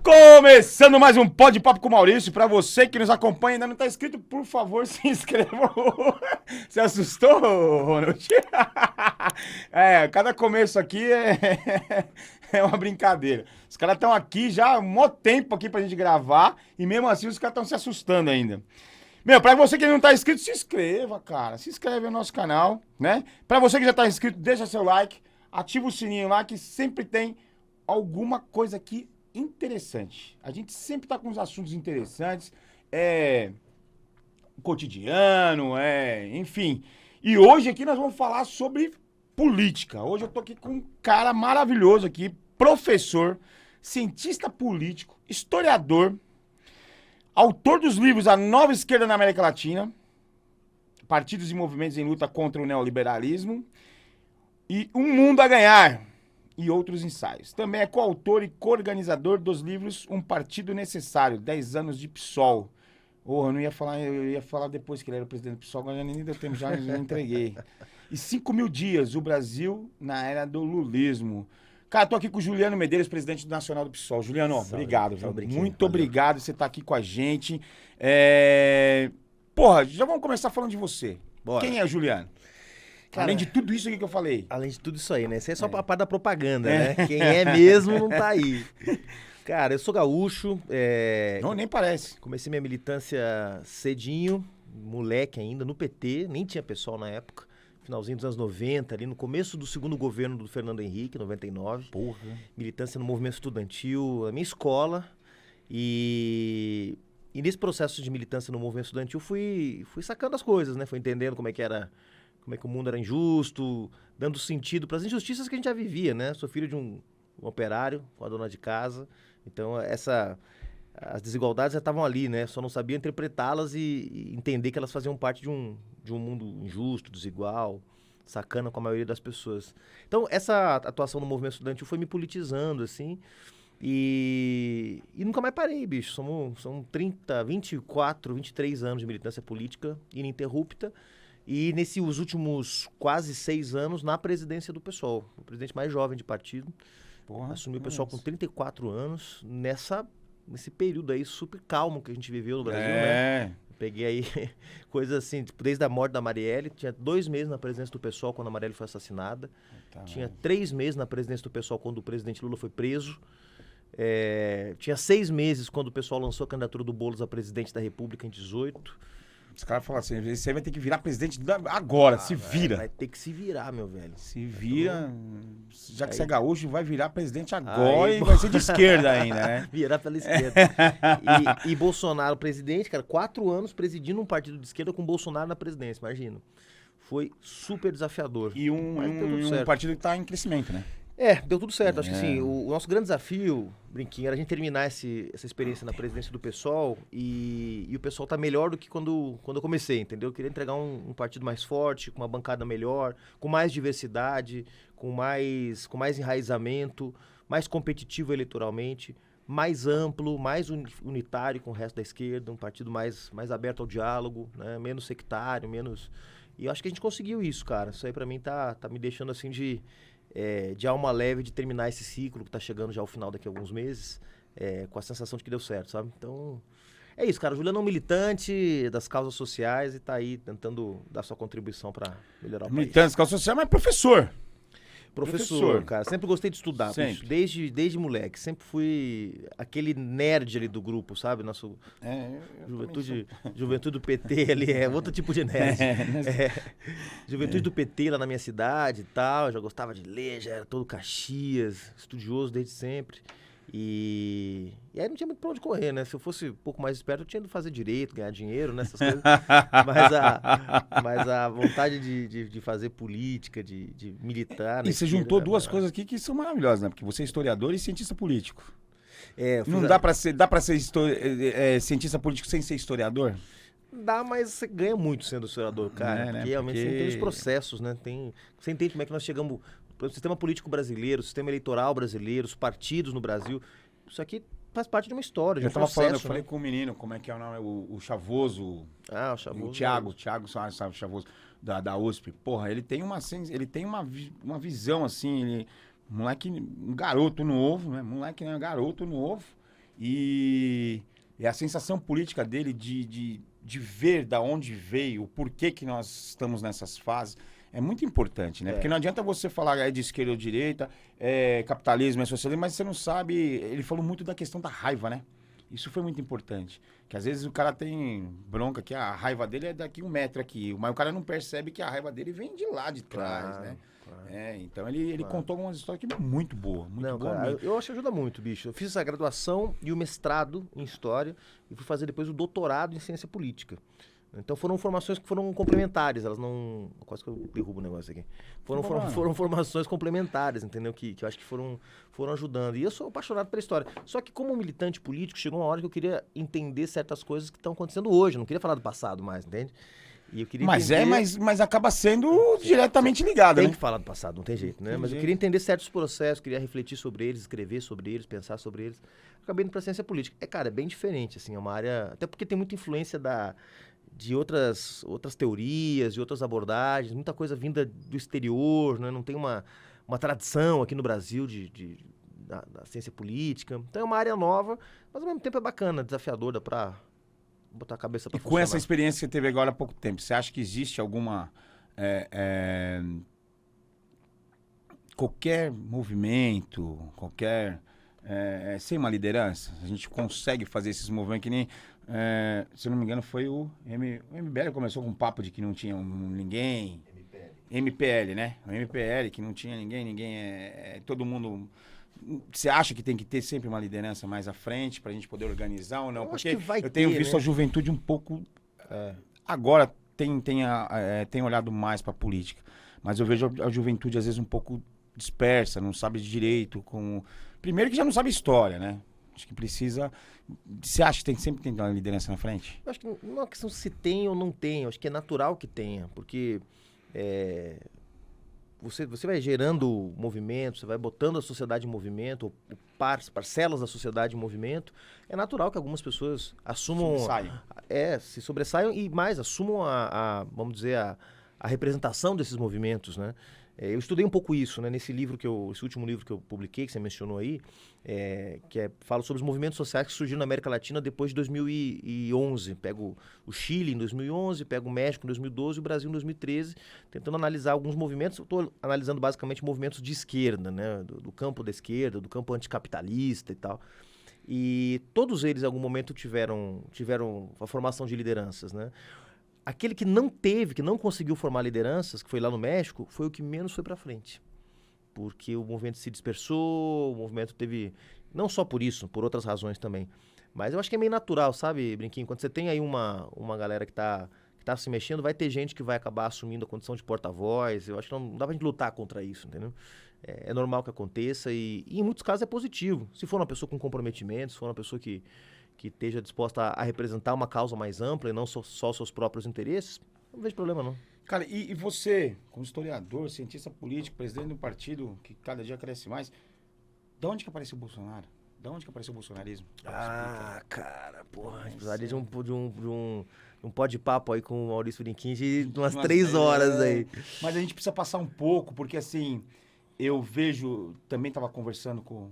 Começando mais um Pode Papo com o Maurício. Pra você que nos acompanha e ainda não tá inscrito, por favor, se inscreva. Você assustou, Ronald? Cada começo aqui é uma brincadeira. Os caras estão aqui já há um mó tempo aqui pra gente gravar e mesmo assim os caras estão se assustando ainda. Meu, pra você que não tá inscrito, se inscreva, cara. Se inscreve no nosso canal, né? Pra você que já tá inscrito, deixa seu like, ativa o sininho lá que sempre tem alguma coisa aqui interessante. A gente sempre tá com uns assuntos interessantes, cotidiano, enfim. E hoje aqui nós vamos falar sobre política. Hoje eu tô aqui com um cara maravilhoso aqui, professor, cientista político, historiador, autor dos livros A Nova Esquerda na América Latina, Partidos e Movimentos em Luta contra o Neoliberalismo e Um Mundo a Ganhar e outros ensaios. Também é coautor e co-organizador dos livros Um Partido Necessário, 10 anos de PSOL. Eu não ia falar, eu ia falar depois que ele era o presidente do PSOL, agora nem deu tempo, já entreguei. E 5.000 dias, o Brasil na era do lulismo. Cara, tô aqui com o Juliano Medeiros, presidente nacional do PSOL. Juliano, obrigado. Muito obrigado por você estar aqui com a gente. Porra, já vamos começar falando de você. Bora. Quem é o Juliano? Cara, além de tudo isso aqui que eu falei. Além de tudo isso aí, né? Isso aí é só a parte da propaganda, né? Quem é mesmo não tá aí. Cara, eu sou gaúcho. Não, nem parece. Comecei minha militância cedinho, moleque ainda, no PT. Nem tinha pessoal na época. Finalzinho dos anos 90, ali no começo do segundo governo do Fernando Henrique, 99. Porra. Militância no movimento estudantil, a minha escola. E nesse processo de militância no movimento estudantil fui sacando as coisas, né? Fui entendendo como é que o mundo era injusto, dando sentido para as injustiças que a gente já vivia, né? Sou filho de um operário com a dona de casa, então as desigualdades já estavam ali, né? Só não sabia interpretá-las e entender que elas faziam parte de um mundo injusto, desigual, sacana com a maioria das pessoas. Então, essa atuação no movimento estudantil foi me politizando, assim, e nunca mais parei, bicho. São 30, 24, 23 anos de militância política ininterrupta. E nesses últimos quase 6 anos na presidência do PSOL, o presidente mais jovem de partido. Porra, assumiu o PSOL com 34 anos, nesse período aí super calmo que a gente viveu no Brasil, né? Peguei aí coisas assim, tipo, desde a morte da Marielle, tinha 2 meses na presidência do PSOL quando a Marielle foi assassinada, tinha 3 meses na presidência do PSOL quando o presidente Lula foi preso, tinha 6 meses quando o PSOL lançou a candidatura do Boulos a presidente da República em 18. Os caras falam assim, você vai ter que virar presidente agora, se vira. Vai ter que se virar, meu velho. Se vira, já que você é gaúcho, vai virar presidente agora e vai ser de esquerda ainda, né? Virar pela esquerda. E Bolsonaro presidente, cara, 4 anos presidindo um partido de esquerda com Bolsonaro na presidência, imagina. Foi super desafiador. E um partido que tá em crescimento, né? Deu tudo certo. Acho que assim, o nosso grande desafio, Brinquinho, era a gente terminar essa experiência na presidência do PSOL e o PSOL tá melhor do que quando eu comecei, entendeu? Eu queria entregar um partido mais forte, com uma bancada melhor, com mais diversidade, com mais enraizamento, mais competitivo eleitoralmente, mais amplo, mais unitário com o resto da esquerda, um partido mais aberto ao diálogo, né? Menos sectário, menos... E eu acho que a gente conseguiu isso, cara. Isso aí pra mim tá me deixando assim de alma leve de terminar esse ciclo que tá chegando já ao final daqui a alguns meses, com a sensação de que deu certo, sabe? Então, é isso, cara. O Juliano é um militante das causas sociais e tá aí tentando dar sua contribuição para melhorar o país. Militante das causas sociais, mas professor. Professor, cara. Sempre gostei de estudar. Sempre. Desde moleque. Sempre fui aquele nerd ali do grupo, sabe? Nosso juventude do PT ali é outro tipo de nerd. Juventude do PT lá na minha cidade e tal. Já gostava de ler, já era todo Caxias, estudioso desde sempre. E aí não tinha muito pra onde correr, né? Se eu fosse um pouco mais esperto, eu tinha de fazer direito, ganhar dinheiro, né? Essas coisas. Mas a vontade de fazer política, de militar... E você juntou duas coisas aqui que são maravilhosas, né? Porque você é historiador e cientista político. Não dá pra ser cientista político sem ser historiador? Dá, mas você ganha muito sendo historiador, cara. Né? Porque realmente você entende os processos, né? Você entende como é que nós chegamos... O sistema político brasileiro, o sistema eleitoral brasileiro, os partidos no Brasil, isso aqui faz parte de uma história, de um processo. Eu falei com o menino, como é que é o nome, o Chavoso. O Chavoso. O Thiago sabe, o Chavoso, da USP. Porra, ele tem uma visão, assim, moleque, um garoto novo, né? Moleque, né? Garoto novo. E a sensação política dele de ver da onde veio, o porquê que nós estamos nessas fases, é muito importante, né? Porque não adianta você falar é de esquerda ou direita, é capitalismo, é socialismo, mas você não sabe... Ele falou muito da questão da raiva, né? Isso foi muito importante. Que às vezes o cara tem bronca que a raiva dele é daqui 1 metro aqui, mas o cara não percebe que a raiva dele vem de lá de trás, né? Claro. Então ele contou algumas histórias que muito boa, muito boa cara, mesmo. eu acho que ajuda muito, bicho. Eu fiz essa graduação e o mestrado em História e fui fazer depois o doutorado em Ciência Política. Então foram formações que foram complementares, elas não... Quase que eu derrubo o negócio aqui. Foram formações complementares, entendeu? Que eu acho que foram ajudando. E eu sou apaixonado pela história. Só que como militante político, chegou uma hora que eu queria entender certas coisas que estão acontecendo hoje. Eu não queria falar do passado mais, entende? E eu queria entender... mas acaba sendo diretamente ligado, Tem né? que falar do passado, não tem jeito, né? Tem Mas jeito. eu queria entender certos processos, queria refletir sobre eles, escrever sobre eles, pensar sobre eles. Acabei indo pra ciência política. Cara, é bem diferente, assim, é uma área... Até porque tem muita influência de outras teorias, de outras abordagens, muita coisa vinda do exterior, né? Não tem uma tradição aqui no Brasil da ciência política. Então é uma área nova, mas ao mesmo tempo é bacana, desafiador, dá pra botar a cabeça pra E com funcionar. essa experiência que você teve agora há pouco tempo, você acha que existe alguma... qualquer movimento, sem uma liderança, a gente consegue fazer esses movimentos que nem... se eu não me engano, foi o MBL começou com um papo de que não tinha ninguém. MPL, né? O MPL, que não tinha ninguém, todo mundo... Você acha que tem que ter sempre uma liderança mais à frente pra gente poder organizar ou não? Eu acho Porque que vai eu tenho ter, visto né? a juventude um pouco... agora tem olhado mais pra política, mas eu vejo a juventude às vezes um pouco dispersa, não sabe direito com... Primeiro que já não sabe história, né? Acho que precisa... Você acha que sempre tem uma liderança na frente? Eu acho que não é uma questão se tem ou não tem, eu acho que é natural que tenha, porque você vai gerando movimento, você vai botando a sociedade em movimento, parcelas da sociedade em movimento, é natural que algumas pessoas assumam... se sobressaiam e mais, assumam vamos dizer, a representação desses movimentos, né? Eu estudei um pouco isso, né? Esse último livro que eu publiquei, que você mencionou aí, fala sobre os movimentos sociais que surgiram na América Latina depois de 2011. Pego o Chile em 2011, pego o México em 2012 e o Brasil em 2013, tentando analisar alguns movimentos. Eu estou analisando basicamente movimentos de esquerda, né? Do campo da esquerda, do campo anticapitalista e tal. E todos eles, em algum momento, tiveram a formação de lideranças, né? Aquele que não conseguiu formar lideranças, que foi lá no México, foi o que menos foi para frente. Porque o movimento se dispersou, o movimento teve... Não só por isso, por outras razões também. Mas eu acho que é meio natural, sabe, Brinquinho? Quando você tem aí uma galera que tá se mexendo, vai ter gente que vai acabar assumindo a condição de porta-voz. Eu acho que não dá pra gente lutar contra isso, entendeu? É normal que aconteça e em muitos casos é positivo. Se for uma pessoa com comprometimento, se for uma pessoa que esteja disposta a representar uma causa mais ampla e não só seus próprios interesses, não vejo problema, não. Cara, e você, como historiador, cientista político, presidente de um partido que cada dia cresce mais, de onde que apareceu o Bolsonaro? De onde que apareceu o bolsonarismo? Cara, porra, a gente precisaria de um pó de papo aí com o Maurício Brinquinho de umas 3 3 horas aí. Mas a gente precisa passar um pouco, porque assim, eu vejo, também estava conversando com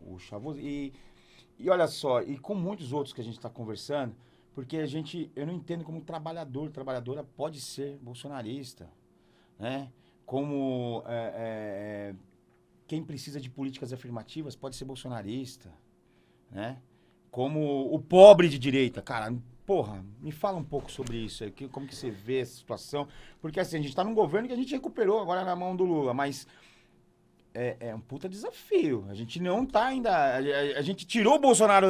o Chavoso, e olha só, e com muitos outros que a gente está conversando, porque eu não entendo como trabalhadora pode ser bolsonarista, né? Como quem precisa de políticas afirmativas pode ser bolsonarista, né? Como o pobre de direita. Cara, porra, me fala um pouco sobre isso aí, como que você vê essa situação, porque assim, a gente está num governo que a gente recuperou agora na mão do Lula, mas... É um puta desafio. A gente não tá ainda... A gente tirou o Bolsonaro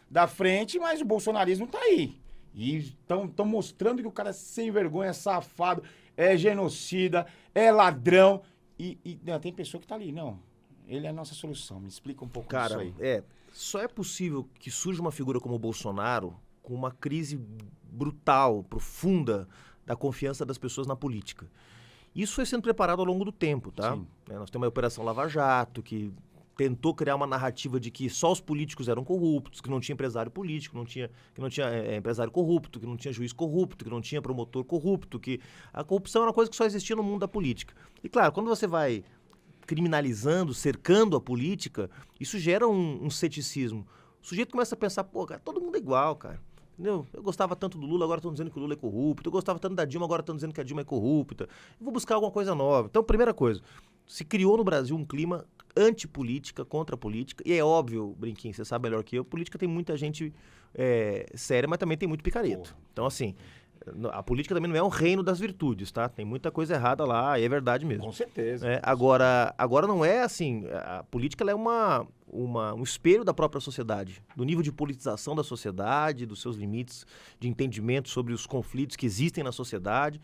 da frente, mas o bolsonarismo tá aí. E estão mostrando que o cara é sem vergonha, safado, é genocida, é ladrão. Não, tem pessoa que tá ali. Não, ele é a nossa solução. Me explica um pouco disso aí. Só é possível que surja uma figura como o Bolsonaro com uma crise brutal, profunda da confiança das pessoas na política. Isso foi sendo preparado ao longo do tempo, tá? Nós temos a Operação Lava Jato, que tentou criar uma narrativa de que só os políticos eram corruptos, que não tinha empresário político, que não tinha empresário corrupto, que não tinha juiz corrupto, que não tinha promotor corrupto, que a corrupção era uma coisa que só existia no mundo da política. E claro, quando você vai criminalizando, cercando a política, isso gera um ceticismo. O sujeito começa a pensar, pô, cara, todo mundo é igual, cara. Entendeu? Eu gostava tanto do Lula, agora estão dizendo que o Lula é corrupto. Eu gostava tanto da Dilma, agora estão dizendo que a Dilma é corrupta. Eu vou buscar alguma coisa nova. Então, primeira coisa, se criou no Brasil um clima antipolítica, contra a política. E é óbvio, Brinquinho, você sabe melhor que eu, política tem muita gente séria, mas também tem muito picareta. Então, assim, a política também não é um reino das virtudes, tá? Tem muita coisa errada lá, e é verdade mesmo. Com certeza. Agora não é assim, a política ela é um espelho da própria sociedade, do nível de politização da sociedade, dos seus limites de entendimento sobre os conflitos que existem na sociedade.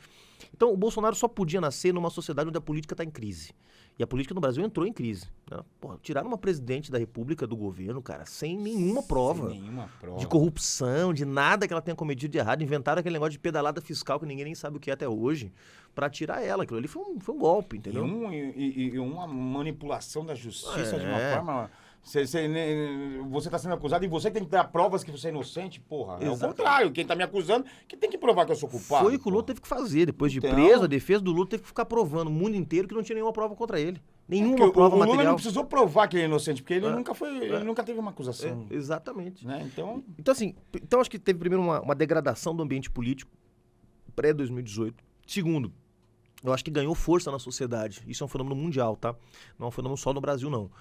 Então, o Bolsonaro só podia nascer numa sociedade onde a política está em crise. E a política no Brasil entrou em crise. Né? Porra, tiraram uma presidente da República do governo, cara, sem nenhuma prova. Sem nenhuma prova. De corrupção, de nada que ela tenha cometido de errado. Inventaram aquele negócio de pedalada fiscal que ninguém nem sabe o que é até hoje, pra tirar ela. Aquilo ali foi um golpe, entendeu? E uma manipulação da justiça de uma forma... Você está sendo acusado e você tem que dar provas que você é inocente, porra. É o contrário. Quem está me acusando que tem que provar que eu sou culpado. Foi o que o Lula teve que fazer. Depois de preso, a defesa do Lula teve que ficar provando o mundo inteiro que não tinha nenhuma prova contra ele. Nenhuma prova material. O Lula não precisou provar que ele é inocente, porque ele nunca foi, ele nunca teve uma acusação. Exatamente. Né? Então, assim, acho que teve primeiro uma degradação do ambiente político pré-2018. Segundo, eu acho que ganhou força na sociedade. Isso é um fenômeno mundial, tá? Não é um fenômeno só no Brasil, não.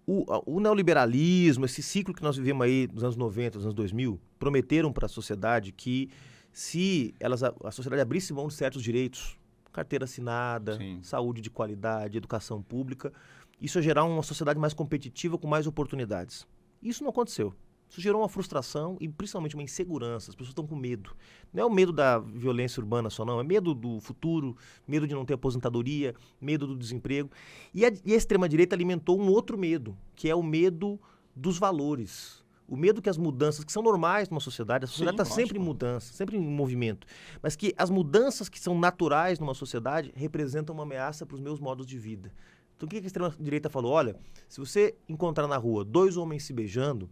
O neoliberalismo, esse ciclo que nós vivemos aí nos anos 90, nos anos 2000, prometeram para a sociedade que se a sociedade abrisse mão de certos direitos, carteira assinada, sim, saúde de qualidade, educação pública, isso ia gerar uma sociedade mais competitiva com mais oportunidades. Isso não aconteceu. Isso gerou uma frustração e principalmente uma insegurança. As pessoas estão com medo. Não é o medo da violência urbana só, não. É medo do futuro, medo de não ter aposentadoria, medo do desemprego. E a extrema-direita alimentou um outro medo, que é o medo dos valores. O medo que as mudanças, que são normais numa sociedade, a sociedade está sempre em mudança, sempre em movimento, mas que as mudanças que são naturais numa sociedade representam uma ameaça para os meus modos de vida. Então o que a extrema-direita falou? Olha, se você encontrar na rua 2 homens se beijando,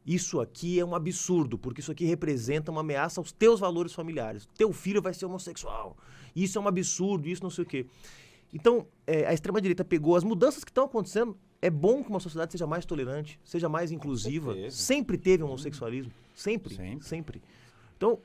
isso aqui é um absurdo, porque isso aqui representa uma ameaça aos teus valores familiares. Teu filho vai ser homossexual. Isso é um absurdo, isso não sei o quê. Então, a extrema-direita pegou as mudanças que estão acontecendo. É bom que uma sociedade seja mais tolerante, seja mais inclusiva. Sempre teve homossexualismo. Sempre. Então,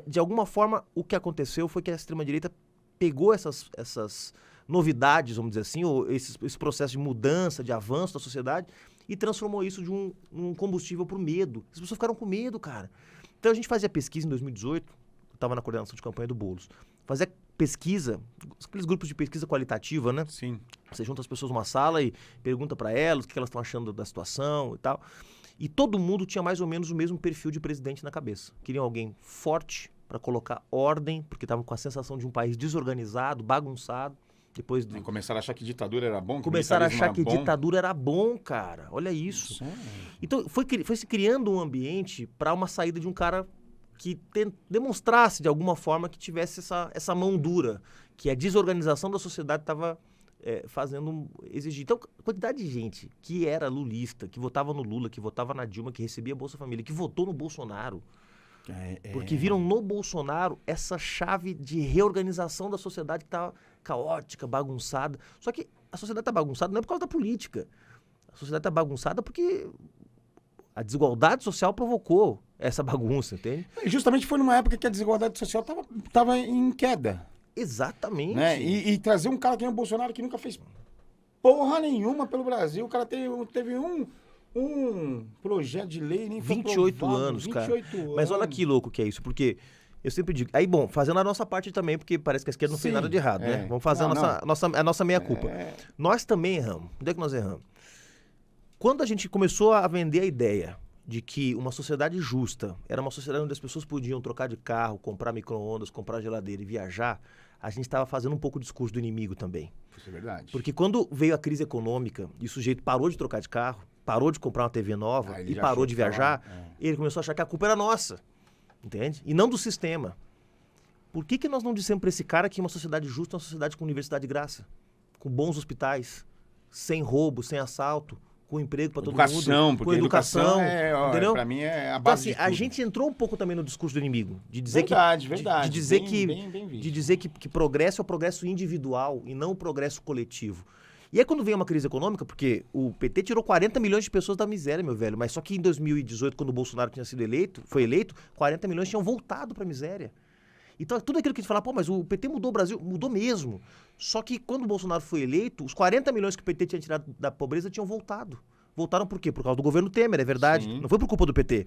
de alguma forma, o que aconteceu foi que a extrema-direita pegou essas novidades, vamos dizer assim, ou esse processo de mudança, de avanço da sociedade, e transformou isso de um combustível para o medo. As pessoas ficaram com medo, cara. Então a gente fazia pesquisa em 2018, eu estava na coordenação de campanha do Boulos, fazia pesquisa, aqueles grupos de pesquisa qualitativa, né? Sim. Você junta as pessoas numa sala e pergunta para elas o que elas estão achando da situação e tal. E todo mundo tinha mais ou menos o mesmo perfil de presidente na cabeça. Queriam alguém forte para colocar ordem, porque estavam com a sensação de um país desorganizado, bagunçado. Começaram a achar que ditadura era bom? Começaram a achar que ditadura era bom, cara. Olha isso. Então, foi se criando um ambiente para uma saída de um cara que demonstrasse, de alguma forma, que tivesse essa mão dura, que a desorganização da sociedade estava exigir. Então, a quantidade de gente que era lulista, que votava no Lula, que votava na Dilma, que recebia Bolsa Família, que votou no Bolsonaro, porque viram no Bolsonaro essa chave de reorganização da sociedade que estava caótica, bagunçada. Só que a sociedade está bagunçada não é por causa da política. A sociedade está bagunçada porque a desigualdade social provocou essa bagunça, entende? E justamente foi numa época que a desigualdade social estava em queda. Exatamente. Né? E trazer um cara que nem o Bolsonaro, que nunca fez porra nenhuma pelo Brasil. O cara teve um projeto de lei, nem foi 28 aprovado, anos, 28 cara. anos. Mas olha que louco que é isso, porque eu sempre digo... Aí, bom, fazendo a nossa parte também, porque parece que a esquerda não fez nada de errado, né? Vamos fazer a nossa meia-culpa. Nós também erramos. Onde é que nós erramos? Quando a gente começou a vender a ideia de que uma sociedade justa era uma sociedade onde as pessoas podiam trocar de carro, comprar micro-ondas, comprar geladeira e viajar, a gente estava fazendo um pouco o discurso do inimigo também. Isso é verdade. Porque quando veio a crise econômica e o sujeito parou de trocar de carro, parou de comprar uma TV nova e parou de viajar, ele começou a achar que a culpa era nossa, entende? E não do sistema. Por que nós não dissemos para esse cara que uma sociedade justa é uma sociedade com universidade de graça, com bons hospitais, sem roubo, sem assalto, com emprego para todo Educação, mundo, porque com educação, entendeu? Pra mim é a Então, base assim, de a tudo. gente entrou um pouco também no discurso do inimigo, de dizer Verdade. de dizer Bem visto. de dizer que progresso é o progresso individual e não o progresso coletivo. E aí quando vem uma crise econômica, porque o PT tirou 40 milhões de pessoas da miséria, meu velho, mas só que em 2018, quando o Bolsonaro tinha sido foi eleito, 40 milhões tinham voltado para a miséria. Então, tudo aquilo que a gente fala, pô, mas o PT mudou o Brasil, mudou mesmo. Só que quando o Bolsonaro foi eleito, os 40 milhões que o PT tinha tirado da pobreza tinham voltado. Voltaram por quê? Por causa do governo Temer, é verdade. Sim. Não foi por culpa do PT.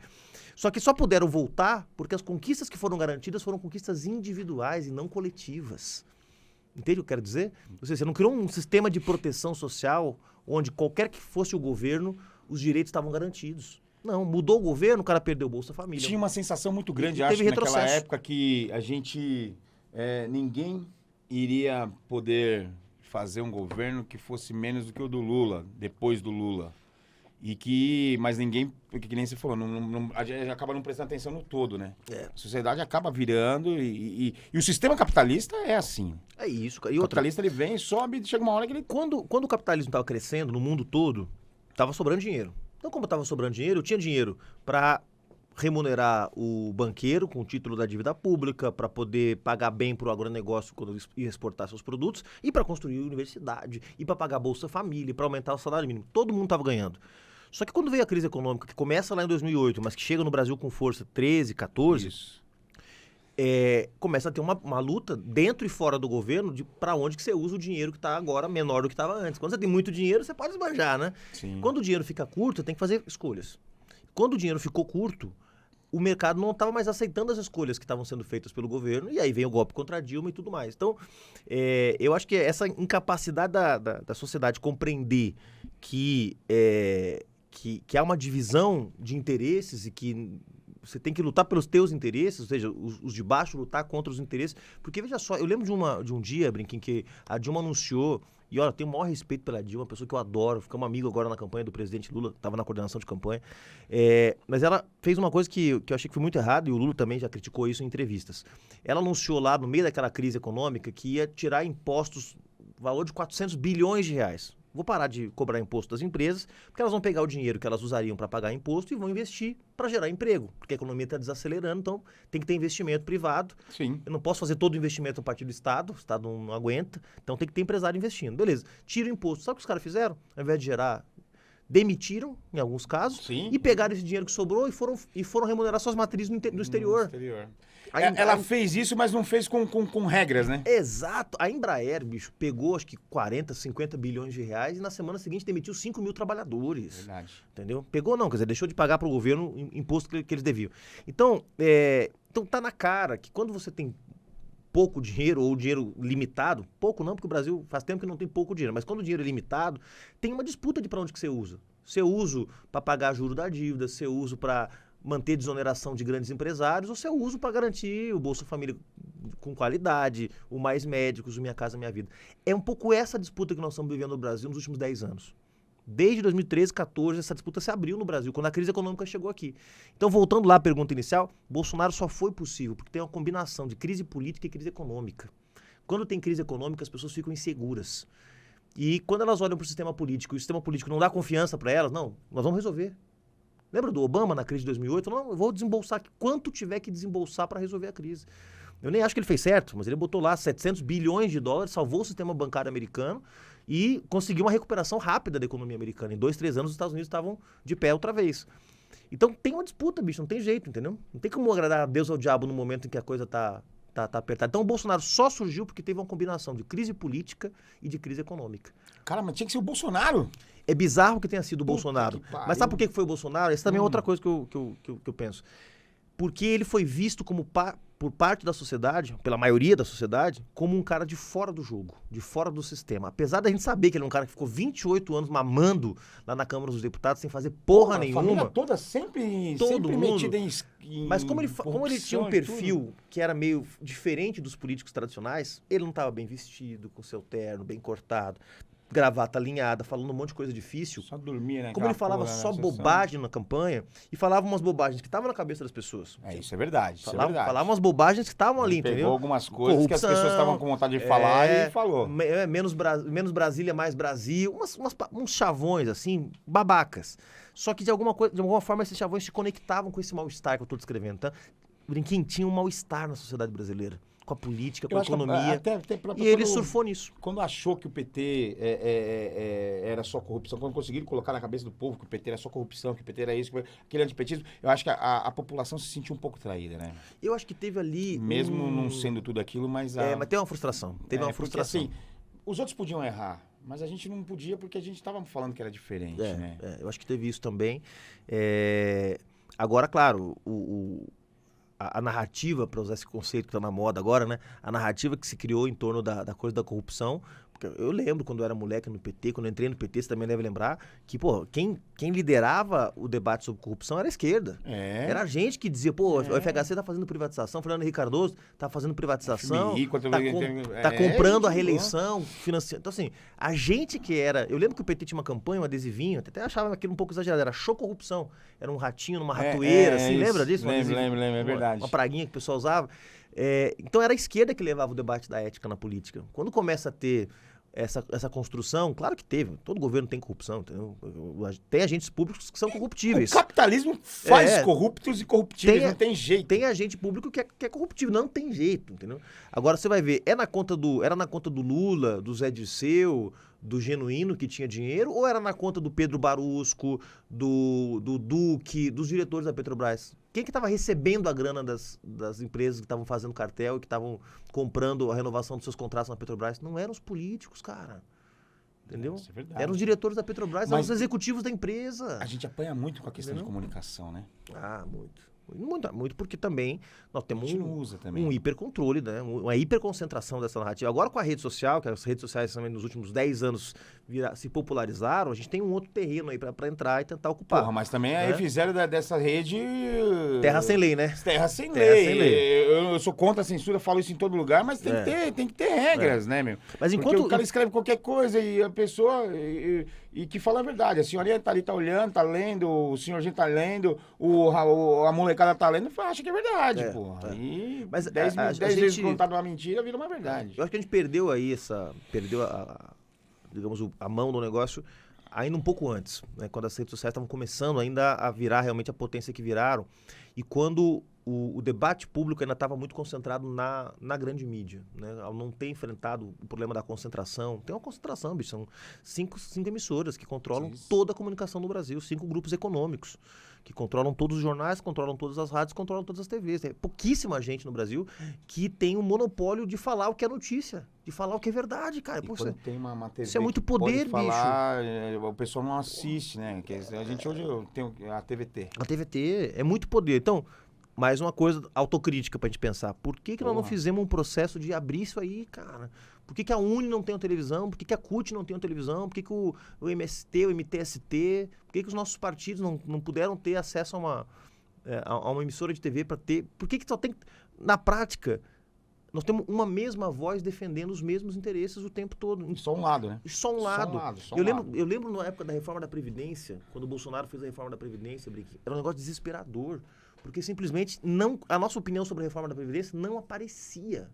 Só que só puderam voltar porque as conquistas que foram garantidas foram conquistas individuais e não coletivas. Entende o que eu quero dizer? Ou seja, você não criou um sistema de proteção social onde qualquer que fosse o governo, os direitos estavam garantidos. Não, mudou o governo, o cara perdeu o Bolsa Família. Tinha uma sensação muito grande, E acho, teve naquela retrocesso. época que a gente... ninguém iria poder fazer um governo que fosse menos do que o do Lula, depois do Lula. Mas ninguém, que nem você falou, a gente acaba não prestando atenção no todo, né? A sociedade acaba virando e o sistema capitalista é assim. É isso, cara. O capitalista, ele vem, sobe, chega uma hora que ele... Quando o capitalismo estava crescendo no mundo todo, estava sobrando dinheiro. Então, como estava sobrando dinheiro, eu tinha dinheiro para remunerar o banqueiro com o título da dívida pública, para poder pagar bem para o agronegócio quando ia exportar seus produtos, e para construir universidade, e para pagar Bolsa Família, para aumentar o salário mínimo. Todo mundo estava ganhando. Só que quando veio a crise econômica, que começa lá em 2008, mas que chega no Brasil com força 13, 14... Isso. Começa a ter uma luta dentro e fora do governo de para onde que você usa o dinheiro que está agora menor do que estava antes. Quando você tem muito dinheiro, você pode esbanjar, né? Sim. Quando o dinheiro fica curto, você tem que fazer escolhas. Quando o dinheiro ficou curto, o mercado não estava mais aceitando as escolhas que estavam sendo feitas pelo governo, e aí vem o golpe contra a Dilma e tudo mais. Então, eu acho que essa incapacidade da sociedade compreender que há uma divisão de interesses e que você tem que lutar pelos teus interesses, ou seja, os de baixo lutar contra os interesses. Porque, veja só, eu lembro de um dia, Brinquim, que a Dilma anunciou, e olha, eu tenho o maior respeito pela Dilma, uma pessoa que eu adoro, ficamos amigos agora na campanha do presidente Lula, estava na coordenação de campanha, mas ela fez uma coisa que eu achei que foi muito errada, e o Lula também já criticou isso em entrevistas. Ela anunciou lá, no meio daquela crise econômica, que ia tirar impostos, valor de 400 bilhões de reais. Vou parar de cobrar imposto das empresas, porque elas vão pegar o dinheiro que elas usariam para pagar imposto e vão investir para gerar emprego, porque a economia está desacelerando, então tem que ter investimento privado. Sim. Eu não posso fazer todo o investimento a partir do Estado, o Estado não aguenta, então tem que ter empresário investindo. Beleza, tira o imposto. Sabe o que os caras fizeram? Ao invés de gerar, demitiram, em alguns casos, Sim. e pegaram esse dinheiro que sobrou e foram remunerar suas matrizes no exterior. Ela fez isso, mas não fez com regras, né? Exato. A Embraer, bicho, pegou acho que 40, 50 bilhões de reais e na semana seguinte demitiu 5 mil trabalhadores. Verdade. Entendeu? Pegou não, quer dizer, deixou de pagar para o governo imposto que eles deviam. Então, tá na cara que quando você tem pouco dinheiro ou dinheiro limitado, pouco não, porque o Brasil faz tempo que não tem pouco dinheiro, mas quando o dinheiro é limitado, tem uma disputa de para onde que você usa. Você usa para pagar juros da dívida, você usa para manter desoneração de grandes empresários, ou você usa para garantir o Bolsa Família com qualidade, o Mais Médicos, o Minha Casa Minha Vida. É um pouco essa disputa que nós estamos vivendo no Brasil nos últimos 10 anos. Desde 2013, 2014, essa disputa se abriu no Brasil, quando a crise econômica chegou aqui. Então, voltando lá à pergunta inicial, Bolsonaro só foi possível porque tem uma combinação de crise política e crise econômica. Quando tem crise econômica, as pessoas ficam inseguras. E quando elas olham para o sistema político e o sistema político não dá confiança para elas, não, nós vamos resolver. Lembra do Obama na crise de 2008? Não, eu vou desembolsar quanto tiver que desembolsar para resolver a crise. Eu nem acho que ele fez certo, mas ele botou lá 700 bilhões de dólares, salvou o sistema bancário americano e conseguiu uma recuperação rápida da economia americana. Em 2, 3 anos, os Estados Unidos estavam de pé outra vez. Então tem uma disputa, bicho, não tem jeito, entendeu? Não tem como agradar a Deus ou ao diabo no momento em que a coisa tá apertada. Então o Bolsonaro só surgiu porque teve uma combinação de crise política e de crise econômica. Cara, mas tinha que ser o Bolsonaro. É bizarro que tenha sido o Bolsonaro. Que pariu. Mas sabe por que foi o Bolsonaro? Essa também é outra coisa que eu penso. Porque ele foi visto como por parte da sociedade, pela maioria da sociedade, como um cara de fora do jogo, de fora do sistema. Apesar da gente saber que ele é um cara que ficou 28 anos mamando lá na Câmara dos Deputados sem fazer porra nenhuma. A família toda sempre metida em Mas como ele tinha um perfil que era meio diferente dos políticos tradicionais, ele não estava bem vestido, com seu terno, bem cortado. gravata alinhada, falando um monte de coisa difícil. Só dormia, né? Como ele falava só bobagem na campanha e falava umas bobagens que estavam na cabeça das pessoas. Isso é verdade, Falava umas bobagens que estavam ali, entendeu? Pegou algumas coisas que as pessoas estavam com vontade de falar e falou. Menos Brasília, mais Brasil. Uns chavões, assim, babacas. Só que de alguma forma esses chavões se conectavam com esse mal-estar que eu tô descrevendo, tá? Brinquinho, tinha um mal-estar na sociedade brasileira. Com a política, com a economia. E ele surfou nisso. Quando achou que o PT era só corrupção, quando conseguiram colocar na cabeça do povo que o PT era só corrupção, que o PT era isso, aquele antipetismo, eu acho que a população se sentiu um pouco traída, né? Eu acho que teve ali... Mesmo não sendo tudo aquilo, mas... mas teve uma frustração. Teve uma frustração. Porque, assim, os outros podiam errar, mas a gente não podia porque a gente estava falando que era diferente, né? Eu acho que teve isso também. Agora, claro, a narrativa, para usar esse conceito que está na moda agora, né? A narrativa que se criou em torno da coisa da corrupção. Porque eu lembro quando eu era moleque no PT, quando eu entrei no PT, você também deve lembrar, que, pô, quem liderava o debate sobre corrupção era a esquerda. Era a gente que dizia, pô, o FHC tá fazendo privatização, Fernando Henrique Cardoso tá fazendo privatização, tá comprando a reeleição, financiando. Então, assim, a gente que era... Eu lembro que o PT tinha uma campanha, um adesivinho, até achava aquilo um pouco exagerado, era show corrupção. Era um ratinho numa ratoeira, assim, lembra disso? Lembro, é verdade. Uma praguinha que o pessoal usava. Então era a esquerda que levava o debate da ética na política. Quando começa a ter essa construção, claro que teve, todo governo tem corrupção, entendeu? Tem agentes públicos que são corruptíveis. O capitalismo faz corruptos e corruptíveis, não tem jeito. Tem agente público que é corruptível, não tem jeito, entendeu? Agora você vai ver, era na conta do Lula, do Zé Dirceu, do Genuíno que tinha dinheiro, ou era na conta do Pedro Barusco, do Duque, dos diretores da Petrobras? Quem que estava recebendo a grana das empresas que estavam fazendo cartel e que estavam comprando a renovação dos seus contratos na Petrobras? Não eram os políticos, cara. Entendeu? Isso é verdade. Eram os diretores da Petrobras, eram os executivos da empresa. A gente apanha muito com a questão de comunicação, né? Muito, porque também nós temos um hipercontrole, né? Uma hiperconcentração dessa narrativa. Agora com a rede social, que as redes sociais também nos últimos 10 anos se popularizaram, a gente tem um outro terreno aí pra entrar e tentar ocupar. Mas também aí fizeram dessa rede... Terra sem lei, né? Terra sem lei. Eu sou contra a censura, falo isso em todo lugar, mas tem que ter regras, né, meu? Mas porque o cara escreve qualquer coisa e a pessoa... E que fala a verdade. A senhorinha tá ali, tá olhando, tá lendo, o senhorzinho tá lendo, a molecada tá lendo, acha que é verdade, porra. Aí, mas 10 vezes contado uma mentira, vira uma verdade. Eu acho que a gente perdeu aí digamos, a mão do negócio ainda um pouco antes, né? Quando as redes sociais estavam começando ainda a virar realmente a potência que viraram. E quando o debate público ainda estava muito concentrado na grande mídia, né? Ao não ter enfrentado o problema da concentração. Tem uma concentração, bicho. São cinco emissoras que controlam toda a comunicação no Brasil. 5 grupos econômicos que controlam todos os jornais, controlam todas as rádios, controlam todas as TVs. Tem pouquíssima gente no Brasil que tem o monopólio de falar o que é notícia, de falar o que é verdade, cara. Pô, quando tem uma TV isso é muito poder, falar, bicho. O pessoal não assiste, né? A gente hoje tem a TVT. A TVT é muito poder. Então, mais uma coisa autocrítica pra gente pensar. Por que nós não fizemos um processo de abrir isso aí, cara? Por que a Uni não tem uma televisão? Por que a CUT não tem uma televisão? Por que o MST, o MTST? Por que os nossos partidos não puderam ter acesso a uma emissora de TV para ter? Por que só tem... Na prática, nós temos uma mesma voz defendendo os mesmos interesses o tempo todo. Só um lado, né? Só um lado. Eu lembro na época da reforma da Previdência, quando o Bolsonaro fez a reforma da Previdência, era um negócio desesperador. Porque simplesmente a nossa opinião sobre a reforma da Previdência não aparecia.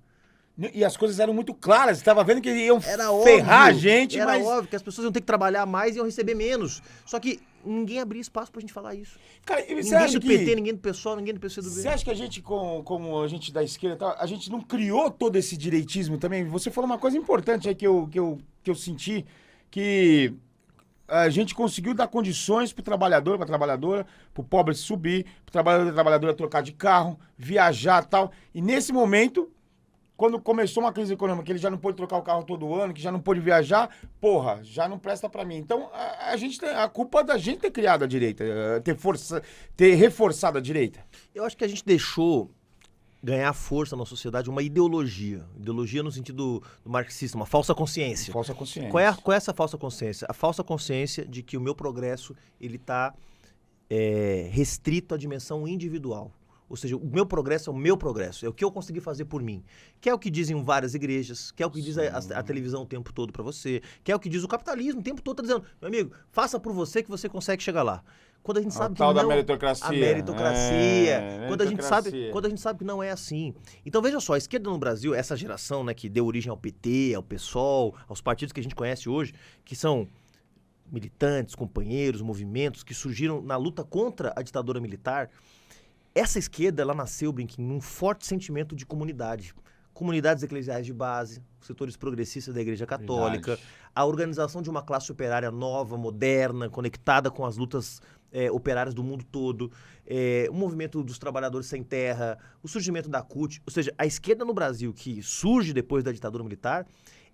E as coisas eram muito claras. Estava vendo que iam ferrar a gente, mas... Era óbvio que as pessoas iam ter que trabalhar mais e iam receber menos. Só que ninguém abria espaço pra gente falar isso. Cara, ninguém do PT, ninguém do PSOL, ninguém do PCdoB. Você acha que a gente, como a gente da esquerda e tal, a gente não criou todo esse direitismo também? Você falou uma coisa importante aí que eu senti, que a gente conseguiu dar condições pro trabalhador, pra trabalhadora, pro pobre subir, pro trabalhador e trabalhadora trocar de carro, viajar e tal. E nesse momento... Quando começou uma crise econômica, que ele já não pôde trocar o carro todo ano, que já não pôde viajar, porra, já não presta pra mim. Então, a culpa da gente ter criado a direita, ter reforçado a direita. Eu acho que a gente deixou ganhar força na sociedade uma ideologia. Ideologia no sentido do marxista, uma falsa consciência. Falsa consciência. Qual é essa falsa consciência? A falsa consciência de que o meu progresso, ele tá restrito à dimensão individual. Ou seja, o meu progresso é o meu progresso, é o que eu consegui fazer por mim. Que é o que dizem várias igrejas, que é o que diz a televisão o tempo todo pra você, que é o que diz o capitalismo o tempo todo, tá dizendo, meu amigo, faça por você que você consegue chegar lá. Quando a gente sabe que tal não... da meritocracia. A meritocracia. Quando a meritocracia. gente sabe que não é assim. Então, veja só, a esquerda no Brasil, essa geração, né, que deu origem ao PT, ao PSOL, aos partidos que a gente conhece hoje, que são militantes, companheiros, movimentos que surgiram na luta contra a ditadura militar, essa esquerda, ela nasceu, Brinquim, num forte sentimento de comunidade. Comunidades eclesiais de base, setores progressistas da Igreja Católica, Verdade. a organização de uma classe operária nova, moderna, conectada com as lutas operárias do mundo todo, o movimento dos trabalhadores sem terra, o surgimento da CUT. Ou seja, a esquerda no Brasil, que surge depois da ditadura militar,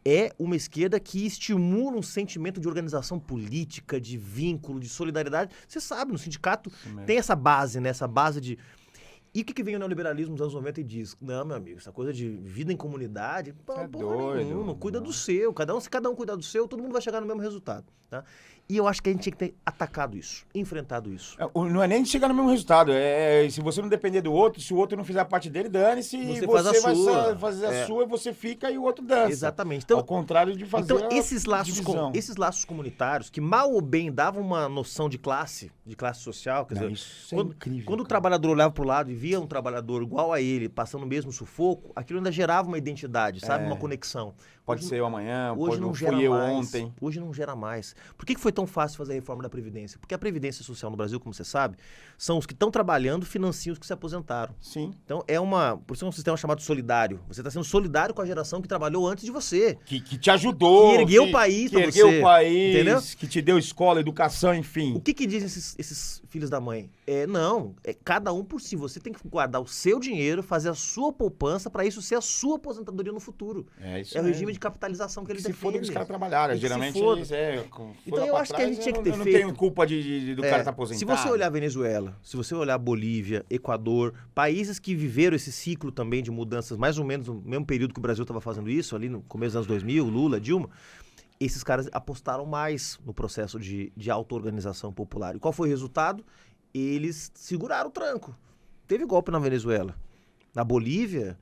é uma esquerda que estimula um sentimento de organização política, de vínculo, de solidariedade. Você sabe, no sindicato tem essa base, né? Essa base de... E o que vem o neoliberalismo nos anos 90 e diz? Não, meu amigo, essa coisa de vida em comunidade, porra doido, nenhuma, cuida do seu. Se cada um cuidar do seu, todo mundo vai chegar no mesmo resultado, tá? E eu acho que a gente tinha que ter atacado isso, enfrentado isso. Não é nem de chegar no mesmo resultado. Se você não depender do outro, se o outro não fizer a parte dele, dane-se. Você Você faz a vai sua. fazer a sua e você fica e o outro dança. Exatamente. Então, ao contrário de fazer então esses divisão. esses laços comunitários, que mal ou bem davam uma noção de classe social, quer Não, dizer, isso é quando, incrível, quando o cara. trabalhador olhava pro lado e via um trabalhador igual a ele, passando o mesmo sufoco, aquilo ainda gerava uma identidade, sabe? Uma conexão. Pode ser eu amanhã, Hoje não gera fui eu mais. ontem. Hoje não gera mais. Por que foi tão fácil fazer a reforma da Previdência? Porque a Previdência Social no Brasil, como você sabe, são os que estão trabalhando, financiam os que se aposentaram. Sim. Então, por isso é um sistema chamado solidário. Você está sendo solidário com a geração que trabalhou antes de você. Que te ajudou. Que ergueu o país que pra ergueu você, o país, entendeu? que te deu escola, educação, enfim. O que dizem esses filhos da mãe? Cada um por si. Você tem que guardar o seu dinheiro, fazer a sua poupança para isso ser a sua aposentadoria no futuro. É isso É o mesmo. regime de capitalização que eles Se foda que defendem. os caras trabalharam. E que se Geralmente foda. eles Então eu acho que a gente tinha que ter Eu não feito. tenho culpa do cara estar aposentado. Se você olhar Venezuela, se você olhar Bolívia, Equador, países que viveram esse ciclo também de mudanças, mais ou menos no mesmo período que o Brasil estava fazendo isso, ali no começo dos anos 2000, Lula, Dilma, esses caras apostaram mais no processo de auto-organização popular. E qual foi o resultado? Eles seguraram o tranco. Teve golpe na Venezuela. Na Bolívia,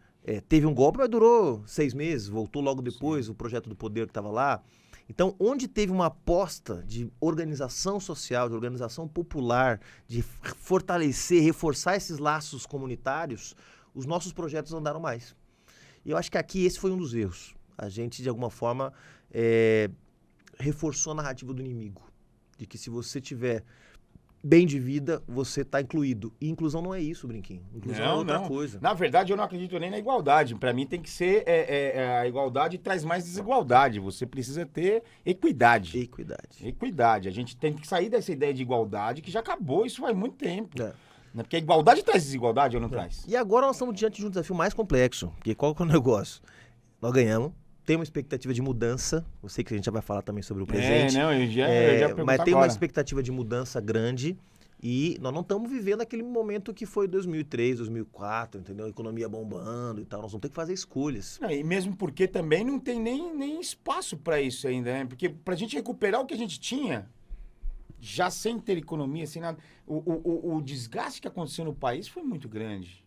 teve um golpe, mas durou 6 meses, voltou logo depois. Sim. O projeto do poder que estava lá. Então, onde teve uma aposta de organização social, de organização popular, de fortalecer, reforçar esses laços comunitários, os nossos projetos andaram mais. E eu acho que aqui esse foi um dos erros. A gente, de alguma forma, reforçou a narrativa do inimigo. De que se você tiver bem de vida, você está incluído. E inclusão não é isso, Brinquinho. Inclusão é outra coisa. Na verdade, eu não acredito nem na igualdade. Para mim tem que ser a igualdade traz mais desigualdade. Você precisa ter equidade. Equidade. A gente tem que sair dessa ideia de igualdade que já acabou, isso faz muito tempo. Porque a igualdade traz desigualdade ou não traz? E agora nós estamos diante de um desafio mais complexo. Porque qual que é o negócio? Nós ganhamos. Tem uma expectativa de mudança. Eu sei que a gente já vai falar também sobre o presente. Eu já mas tem uma expectativa de mudança grande e nós não estamos vivendo aquele momento que foi 2003, 2004, entendeu? A economia bombando e tal. Nós vamos ter que fazer escolhas. Não, e mesmo porque também não tem nem espaço para isso ainda, né? Porque pra gente recuperar o que a gente tinha, já sem ter economia, sem nada, o desgaste que aconteceu no país foi muito grande,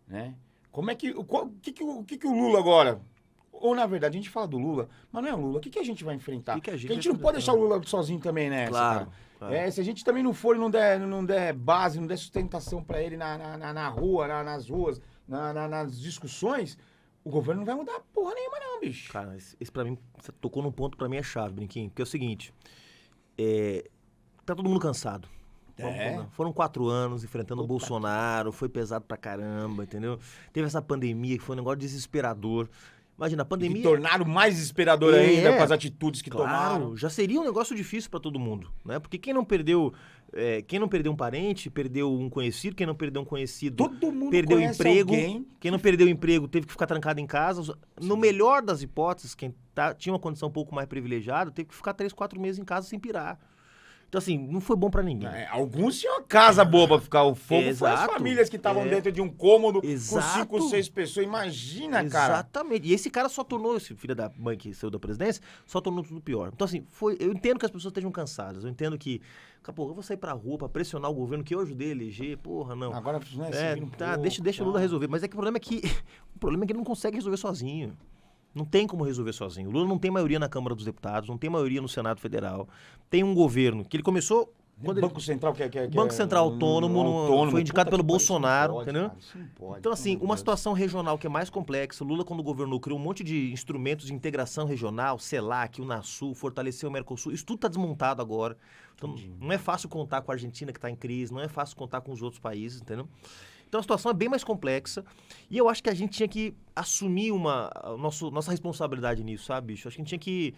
né? Como é que... O que o Lula agora... Ou, na verdade, a gente fala do Lula, mas não é o Lula. O que a gente vai enfrentar? Porque a gente não pode deixar o Lula sozinho também nessa, claro. Se a gente também não for e não der base, não der sustentação para ele na rua, nas ruas, nas discussões, o governo não vai mudar porra nenhuma não, bicho. Cara, esse pra mim, você tocou num ponto pra mim é chave, Brinquinho. Porque é o seguinte, tá todo mundo cansado. Foram 4 anos enfrentando o Bolsonaro, foi pesado pra caramba, entendeu? Teve essa pandemia que foi um negócio desesperador. Imagina, a pandemia... E tornaram mais desesperador ainda com as atitudes que tomaram. Já seria um negócio difícil para todo mundo, né? Porque quem não perdeu um parente, perdeu um conhecido, quem não perdeu um conhecido, todo mundo perdeu emprego. Alguém. Quem não perdeu emprego teve que ficar trancado em casa. No melhor das hipóteses, quem tinha uma condição um pouco mais privilegiada, teve que ficar 3, 4 meses em casa sem pirar. Então, assim, não foi bom pra ninguém. Alguns tinham uma casa boa pra ficar o fogo. Foi as Exato. famílias que estavam dentro de um cômodo Exato. com 5, 6 pessoas. Imagina, cara. Exatamente. E esse cara só tornou, esse filho da mãe que saiu da presidência, só tornou tudo pior. Então, assim, eu entendo que as pessoas estejam cansadas. Eu entendo que, pô, eu vou sair pra rua pra pressionar o governo que eu ajudei a eleger. Porra, não. Agora, né, deixa o Lula resolver. Mas é que o problema é que ele não consegue resolver sozinho. Não tem como resolver sozinho. O Lula não tem maioria na Câmara dos Deputados, não tem maioria no Senado Federal. Tem um governo que ele começou... Banco Central Banco Central autônomo, foi indicado pelo Bolsonaro, entendeu? Cara, isso não pode, então, assim, uma situação regional que é mais complexa. O Lula, quando governou, criou um monte de instrumentos de integração regional, CELAC, Unasul, fortaleceu o Mercosul. Isso tudo está desmontado agora. Então, não é fácil contar com a Argentina, que está em crise, não é fácil contar com os outros países, entendeu? Então, a situação é bem mais complexa e eu acho que a gente tinha que assumir nossa responsabilidade nisso, sabe, bicho? Acho que a gente tinha que...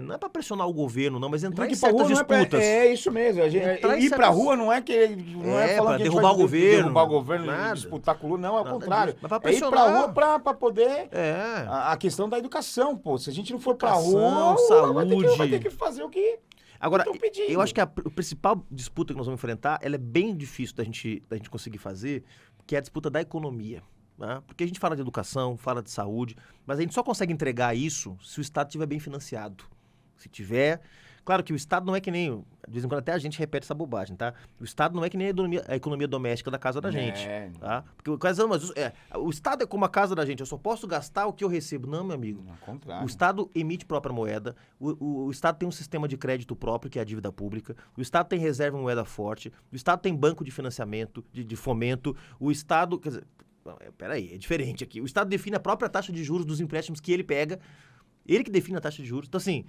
não é pra pressionar o governo, não, mas entrar em certas disputas. É isso mesmo. Ir pra rua não é que... Não é falando pra que derrubar o governo. Derrubar o governo e disputar com o Lula. Não, é o contrário. Mas pra pressionar. É ir pra rua pra poder... A questão da educação, pô. Se a gente não for pra rua, saúde... vai ter que fazer o que... Agora, eu acho que a principal disputa que nós vamos enfrentar, ela é bem difícil da gente conseguir fazer, que é a disputa da economia. Né? Porque a gente fala de educação, fala de saúde, mas a gente só consegue entregar isso se o Estado estiver bem financiado. Se tiver... Claro que o Estado não é que nem... De vez em quando até a gente repete essa bobagem, tá? O Estado não é que nem a economia doméstica da casa da gente, tá? Porque o Estado é como a casa da gente, eu só posso gastar o que eu recebo. Não, meu amigo. Ao contrário. O Estado emite própria moeda, o Estado tem um sistema de crédito próprio, que é a dívida pública, o Estado tem reserva em moeda forte, o Estado tem banco de financiamento, de fomento, o Estado... Quer dizer, peraí, é diferente aqui. O Estado define a própria taxa de juros dos empréstimos que ele pega, ele que define a taxa de juros. Então, assim...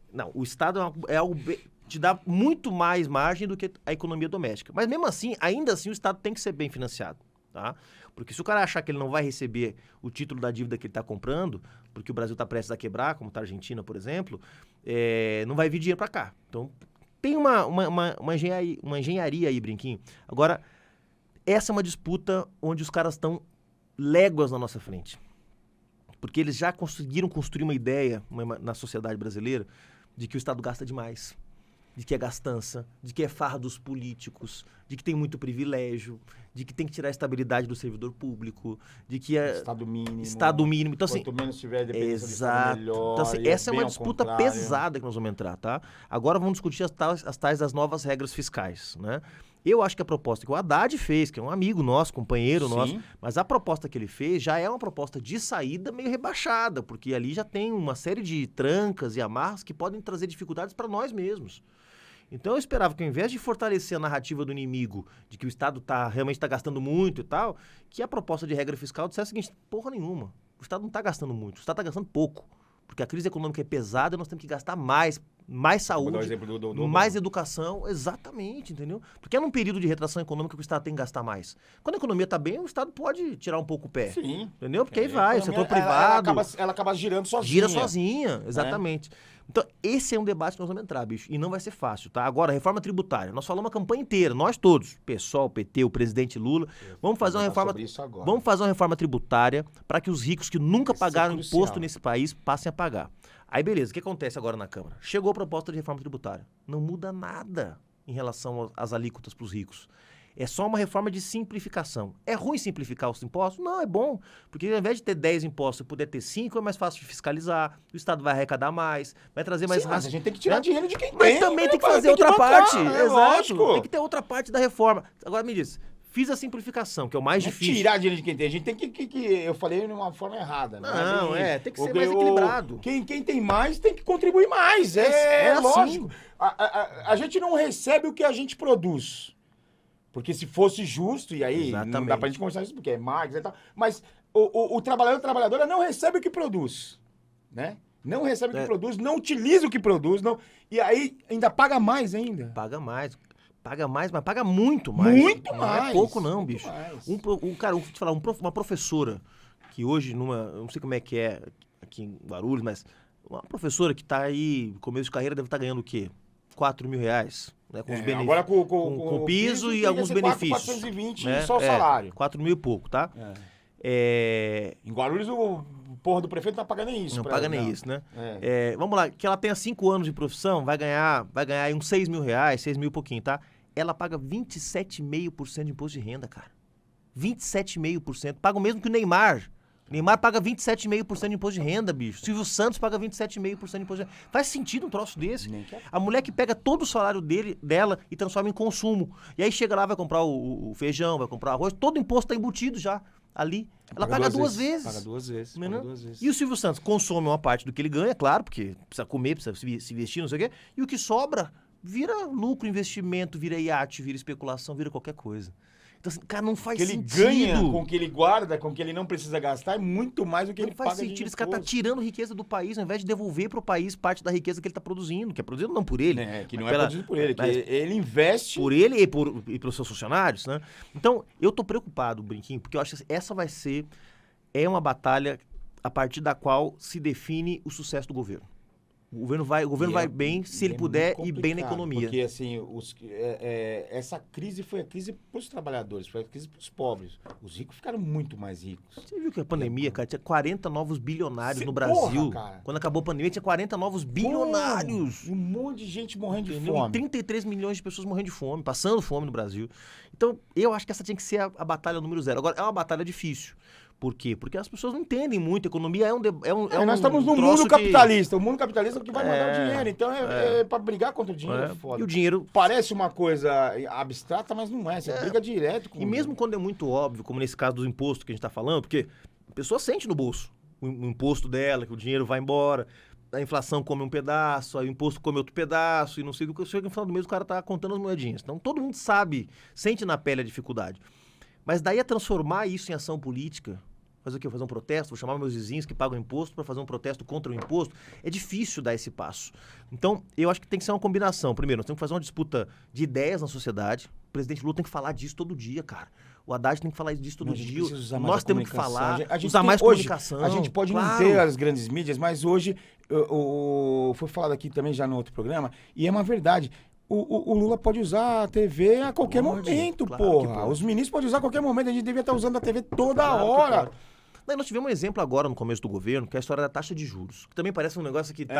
Não, o Estado é algo te dá muito mais margem do que a economia doméstica. Mas mesmo assim, ainda assim, o Estado tem que ser bem financiado, tá? Porque se o cara achar que ele não vai receber o título da dívida que ele está comprando, porque o Brasil está prestes a quebrar, como está a Argentina, por exemplo, não vai vir dinheiro para cá. Então, tem uma engenharia aí, Brinquinho. Agora, essa é uma disputa onde os caras estão léguas na nossa frente. Porque eles já conseguiram construir uma ideia na sociedade brasileira de que o Estado gasta demais, de que é gastança, de que é farra dos políticos, de que tem muito privilégio, de que tem que tirar a estabilidade do servidor público, de que é... Estado mínimo. Então, assim, quanto menos tiver dependência do Estado melhor. Então, assim, essa é uma disputa pesada que nós vamos entrar, tá? Agora vamos discutir as tais das novas regras fiscais, né? Eu acho que a proposta que o Haddad fez, que é um amigo nosso, companheiro nosso, mas a proposta que ele fez já é uma proposta de saída meio rebaixada, porque ali já tem uma série de trancas e amarras que podem trazer dificuldades para nós mesmos. Então eu esperava que ao invés de fortalecer a narrativa do inimigo, de que o Estado realmente está gastando muito e tal, que a proposta de regra fiscal dissesse o seguinte: porra nenhuma, o Estado não está gastando muito, o Estado está gastando pouco, porque a crise econômica é pesada e nós temos que gastar mais saúde, vou dar o exemplo mais educação, exatamente, entendeu? Porque é num período de retração econômica que o Estado tem que gastar mais. Quando a economia está bem, o Estado pode tirar um pouco o pé. Sim. Entendeu? Porque aí vai, o setor privado... Ela acaba girando sozinha. Gira sozinha, exatamente. Então, esse é um debate que nós vamos entrar, bicho, e não vai ser fácil, tá? Agora, reforma tributária. Nós falamos a campanha inteira, nós todos, PSOL, PT, o presidente Lula, vamos fazer uma reforma tributária para que os ricos que nunca pagaram imposto nesse país passem a pagar. Aí, beleza, o que acontece agora na Câmara? Chegou a proposta de reforma tributária. Não muda nada em relação às alíquotas para os ricos. É só uma reforma de simplificação. É ruim simplificar os impostos? Não, é bom. Porque ao invés de ter 10 impostos e puder ter 5, é mais fácil de fiscalizar. O Estado vai arrecadar mais, vai trazer mais... Mas a gente tem que tirar dinheiro de quem tem. Mas também tem que fazer outra parte. Exato. Tem que ter outra parte da reforma. Agora me diz, fiz a simplificação, que é o mais difícil. Tirar dinheiro de quem tem. A gente tem que eu falei de uma forma errada. Não, tem que ser mais equilibrado. Quem tem mais tem que contribuir mais. É lógico. A gente não recebe o que a gente produz. Porque se fosse justo, e aí não dá pra gente conversar isso, porque é Marx e tal, mas o trabalhador e a trabalhadora não recebe o que produz, né? Não recebe o que produz, não utiliza o que produz, e aí ainda paga mais ainda. Paga mais, mas paga muito mais. Muito mais. Não é pouco não, bicho. Cara, vou te falar, uma professora, que hoje eu não sei como é que é aqui em Guarulhos, mas uma professora que tá aí, no começo de carreira, deve estar ganhando o quê? R$4.000, né? Com os benefícios. Agora com piso e alguns benefícios. 420 só o salário. 4 mil e pouco, tá? Em Guarulhos o porra do prefeito não tá pagando nem isso. Não paga nem isso, né? É. Vamos lá, que ela tenha 5 anos de profissão, vai ganhar aí uns 6 mil reais, 6 mil e pouquinho, tá? Ela paga 27,5% de imposto de renda, cara. 27,5%. Paga o mesmo que o Neymar. O Neymar paga 27,5% de imposto de renda, bicho. Silvio Santos paga 27,5% de imposto de renda. Faz sentido um troço desse? A mulher que pega todo o salário dela e transforma em consumo. E aí chega lá, vai comprar o feijão, vai comprar o arroz, todo o imposto tá embutido já ali. Ela paga duas vezes. Paga duas vezes. Não é Paga não? duas vezes. E o Silvio Santos consome uma parte do que ele ganha, claro, porque precisa comer, precisa se vestir, não sei o quê. E o que sobra vira lucro, investimento, vira iate, vira especulação, vira qualquer coisa. Então, assim, cara, não faz que ele sentido. ganha com o que ele guarda, com o que ele não precisa gastar, é muito mais do que Não ele faz paga de sentido. Esse cara tá imposto. tirando riqueza do país, ao invés de devolver pro país parte da riqueza que ele tá produzindo, que é produzido não por ele. Que não mas é produzido por ele, que mas ele investe... por ele e pelos seus funcionários, né? Então, eu tô preocupado, Brinquinho, porque eu acho que essa é uma batalha a partir da qual se define o sucesso do governo. O governo vai bem se ele puder ir bem na economia. Porque, assim, essa crise foi a crise para os trabalhadores, foi a crise para os pobres. Os ricos ficaram muito mais ricos. Você viu que a pandemia, cara, tinha 40 novos bilionários no Porra, Brasil. cara. Quando acabou a pandemia, tinha 40 novos bilionários. Um monte de gente morrendo de Entendeu? E fome. 33 milhões de pessoas morrendo de fome, passando fome no Brasil. Então, eu acho que essa tinha que ser a batalha número 0. Agora, é uma batalha difícil. Por quê? Porque as pessoas não entendem muito. A economia nós estamos num troço mundo capitalista. O mundo capitalista é o que vai mandar o dinheiro. Então, para brigar contra o dinheiro é foda. E o dinheiro... Parece uma coisa abstrata, mas não é. Você briga direto com E mesmo quando é muito óbvio, como nesse caso do imposto que a gente está falando, porque a pessoa sente no bolso o imposto dela, que o dinheiro vai embora, a inflação come um pedaço, aí o imposto come outro pedaço, e não sei o que. Chega no final do mês o cara tá contando as moedinhas. Então todo mundo sabe, sente na pele a dificuldade. Mas daí a transformar isso em ação política, fazer o quê? Fazer um protesto, vou chamar meus vizinhos que pagam imposto para fazer um protesto contra o imposto, é difícil dar esse passo. Então, eu acho que tem que ser uma combinação. Primeiro, nós temos que fazer uma disputa de ideias na sociedade. O presidente Lula tem que falar disso todo dia, cara. O Haddad tem que falar disso todo dia. Nós temos que falar, usar mais comunicação. A gente pode não ter as grandes mídias, mas hoje, foi falado aqui também já no outro programa, e é uma verdade. O Lula pode usar a TV a qualquer momento, claro porra. Os ministros podem usar a qualquer momento. A gente devia estar usando a TV toda hora. Nós tivemos um exemplo agora no começo do governo, que é a história da taxa de juros. Que também parece um negócio aqui e tal.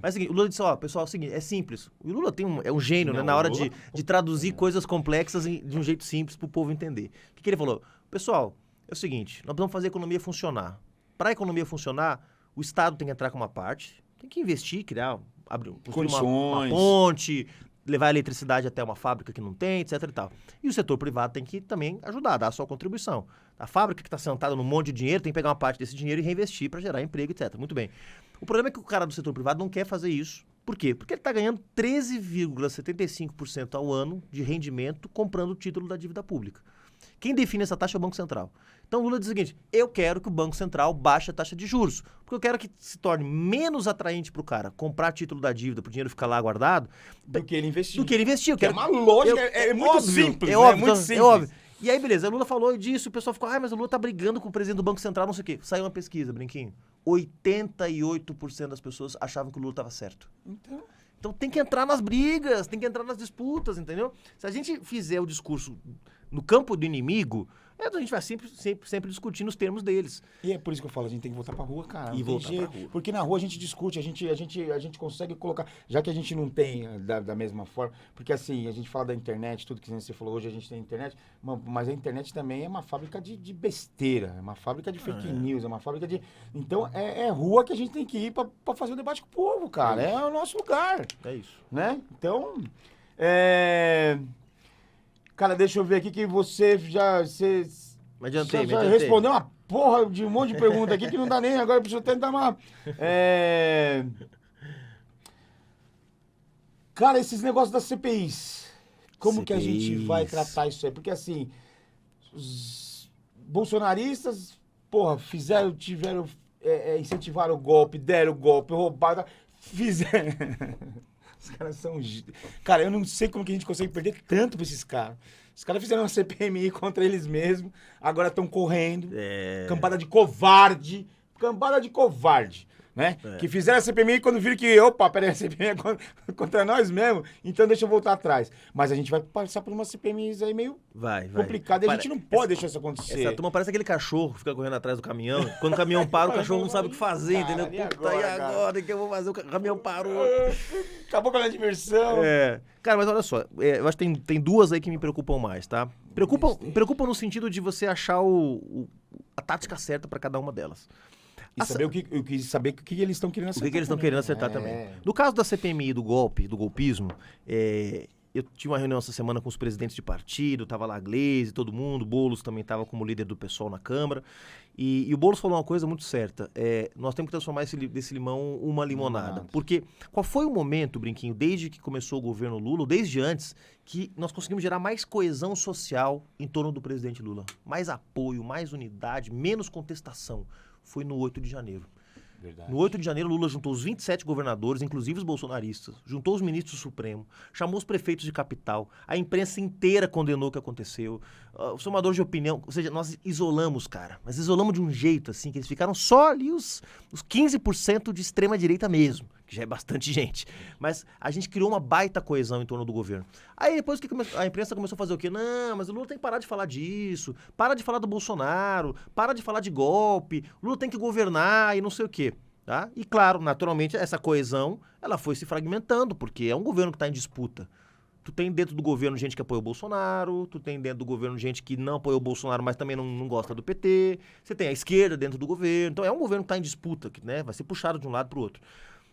Mas é o seguinte, o Lula disse, pessoal, é o seguinte, é simples. O Lula é um gênio, né? Na hora de traduzir coisas complexas de um jeito simples pro povo entender. O que ele falou? Pessoal, é o seguinte, nós precisamos fazer a economia funcionar. Para a economia funcionar, o Estado tem que entrar com uma parte, tem que investir, construir uma ponte, levar a eletricidade até uma fábrica que não tem, etc e tal. E o setor privado tem que também ajudar, dar a sua contribuição. A fábrica que está sentada num monte de dinheiro tem que pegar uma parte desse dinheiro e reinvestir para gerar emprego, etc. Muito bem. O problema é que o cara do setor privado não quer fazer isso. Por quê? Porque ele está ganhando 13,75% ao ano de rendimento comprando o título da dívida pública. Quem define essa taxa é o Banco Central. Então o Lula diz o seguinte, eu quero que o Banco Central baixe a taxa de juros, porque eu quero que se torne menos atraente para o cara comprar título da dívida, para o dinheiro ficar lá guardado, do que ele investir. Que é uma lógica, é muito óbvio, simples, é óbvio, muito simples. É óbvio. E aí, beleza, o Lula falou disso, o pessoal ficou, mas o Lula tá brigando com o presidente do Banco Central, não sei o quê. Saiu uma pesquisa, Brinquinho. 88% das pessoas achavam que o Lula estava certo. Então tem que entrar nas brigas, tem que entrar nas disputas, entendeu? Se a gente fizer o discurso no campo do inimigo, a gente vai sempre discutindo os termos deles. E é por isso que eu falo, a gente tem que voltar pra rua, cara. E voltar pra rua. Porque na rua a gente discute, a gente consegue colocar, já que a gente não tem da mesma forma, porque assim, a gente fala da internet, tudo que você falou hoje, a gente tem internet, mas a internet também é uma fábrica de besteira, é uma fábrica de fake news, é uma fábrica de... Então é rua que a gente tem que ir pra fazer o debate com o povo, cara. É o nosso lugar. É isso. Né? Então, cara, deixa eu ver aqui que você já respondeu uma porra de um monte de pergunta aqui que não dá nem agora, preciso tentar uma... Cara, esses negócios das CPIs, como que a gente vai tratar isso aí? Porque assim, os bolsonaristas, porra, incentivaram o golpe, deram o golpe, roubaram, fizeram... Os caras são... Cara, eu não sei como que a gente consegue perder tanto pra esses caras. Os caras fizeram uma CPMI contra eles mesmos, agora estão correndo. Cambada de covarde. né? Que fizeram a CPMI e quando viram que, opa, peraí, a CPMI é contra nós mesmo, então deixa eu voltar atrás. Mas a gente vai passar por uma CPMI aí meio complicada e a gente não pode deixar isso acontecer. Essa turma parece aquele cachorro que fica correndo atrás do caminhão. Quando o caminhão para, o cachorro não sabe o que fazer, entendeu? Puta, e agora? O que eu vou fazer? O caminhão parou. Acabou com a diversão. Cara, mas olha só, eu acho que tem duas aí que me preocupam mais, tá? Preocupam no sentido de você achar a tática certa pra cada uma delas. E saber o que eles estão querendo acertar. O que eles estão querendo acertar também. No caso da CPMI do golpismo, eu tive uma reunião essa semana com os presidentes de partido, tava lá a Gleisi, todo mundo, Boulos também tava como líder do PSOL na Câmara, e o Boulos falou uma coisa muito certa, nós temos que transformar desse limão uma limonada, porque qual foi o momento, Brinquinho, desde que começou o governo Lula, ou desde antes, que nós conseguimos gerar mais coesão social em torno do presidente Lula, mais apoio, mais unidade, menos contestação, foi no 8 de janeiro. Verdade. No 8 de janeiro, Lula juntou os 27 governadores, inclusive os bolsonaristas, juntou os ministros do Supremo, chamou os prefeitos de capital, a imprensa inteira condenou o que aconteceu, os formadores de opinião, ou seja, nós isolamos, cara, mas isolamos de um jeito assim, que eles ficaram só ali os 15% de extrema direita mesmo, que já é bastante gente, mas a gente criou uma baita coesão em torno do governo. Aí depois que a imprensa começou a fazer o quê? Não, mas o Lula tem que parar de falar disso, para de falar do Bolsonaro, para de falar de golpe, o Lula tem que governar e não sei o quê. Tá? E claro, naturalmente, essa coesão ela foi se fragmentando, porque é um governo que está em disputa. Tu tem dentro do governo gente que apoia o Bolsonaro, tu tem dentro do governo gente que não apoia o Bolsonaro, mas também não gosta do PT, você tem a esquerda dentro do governo, então é um governo que está em disputa, que, né, vai ser puxado de um lado para o outro.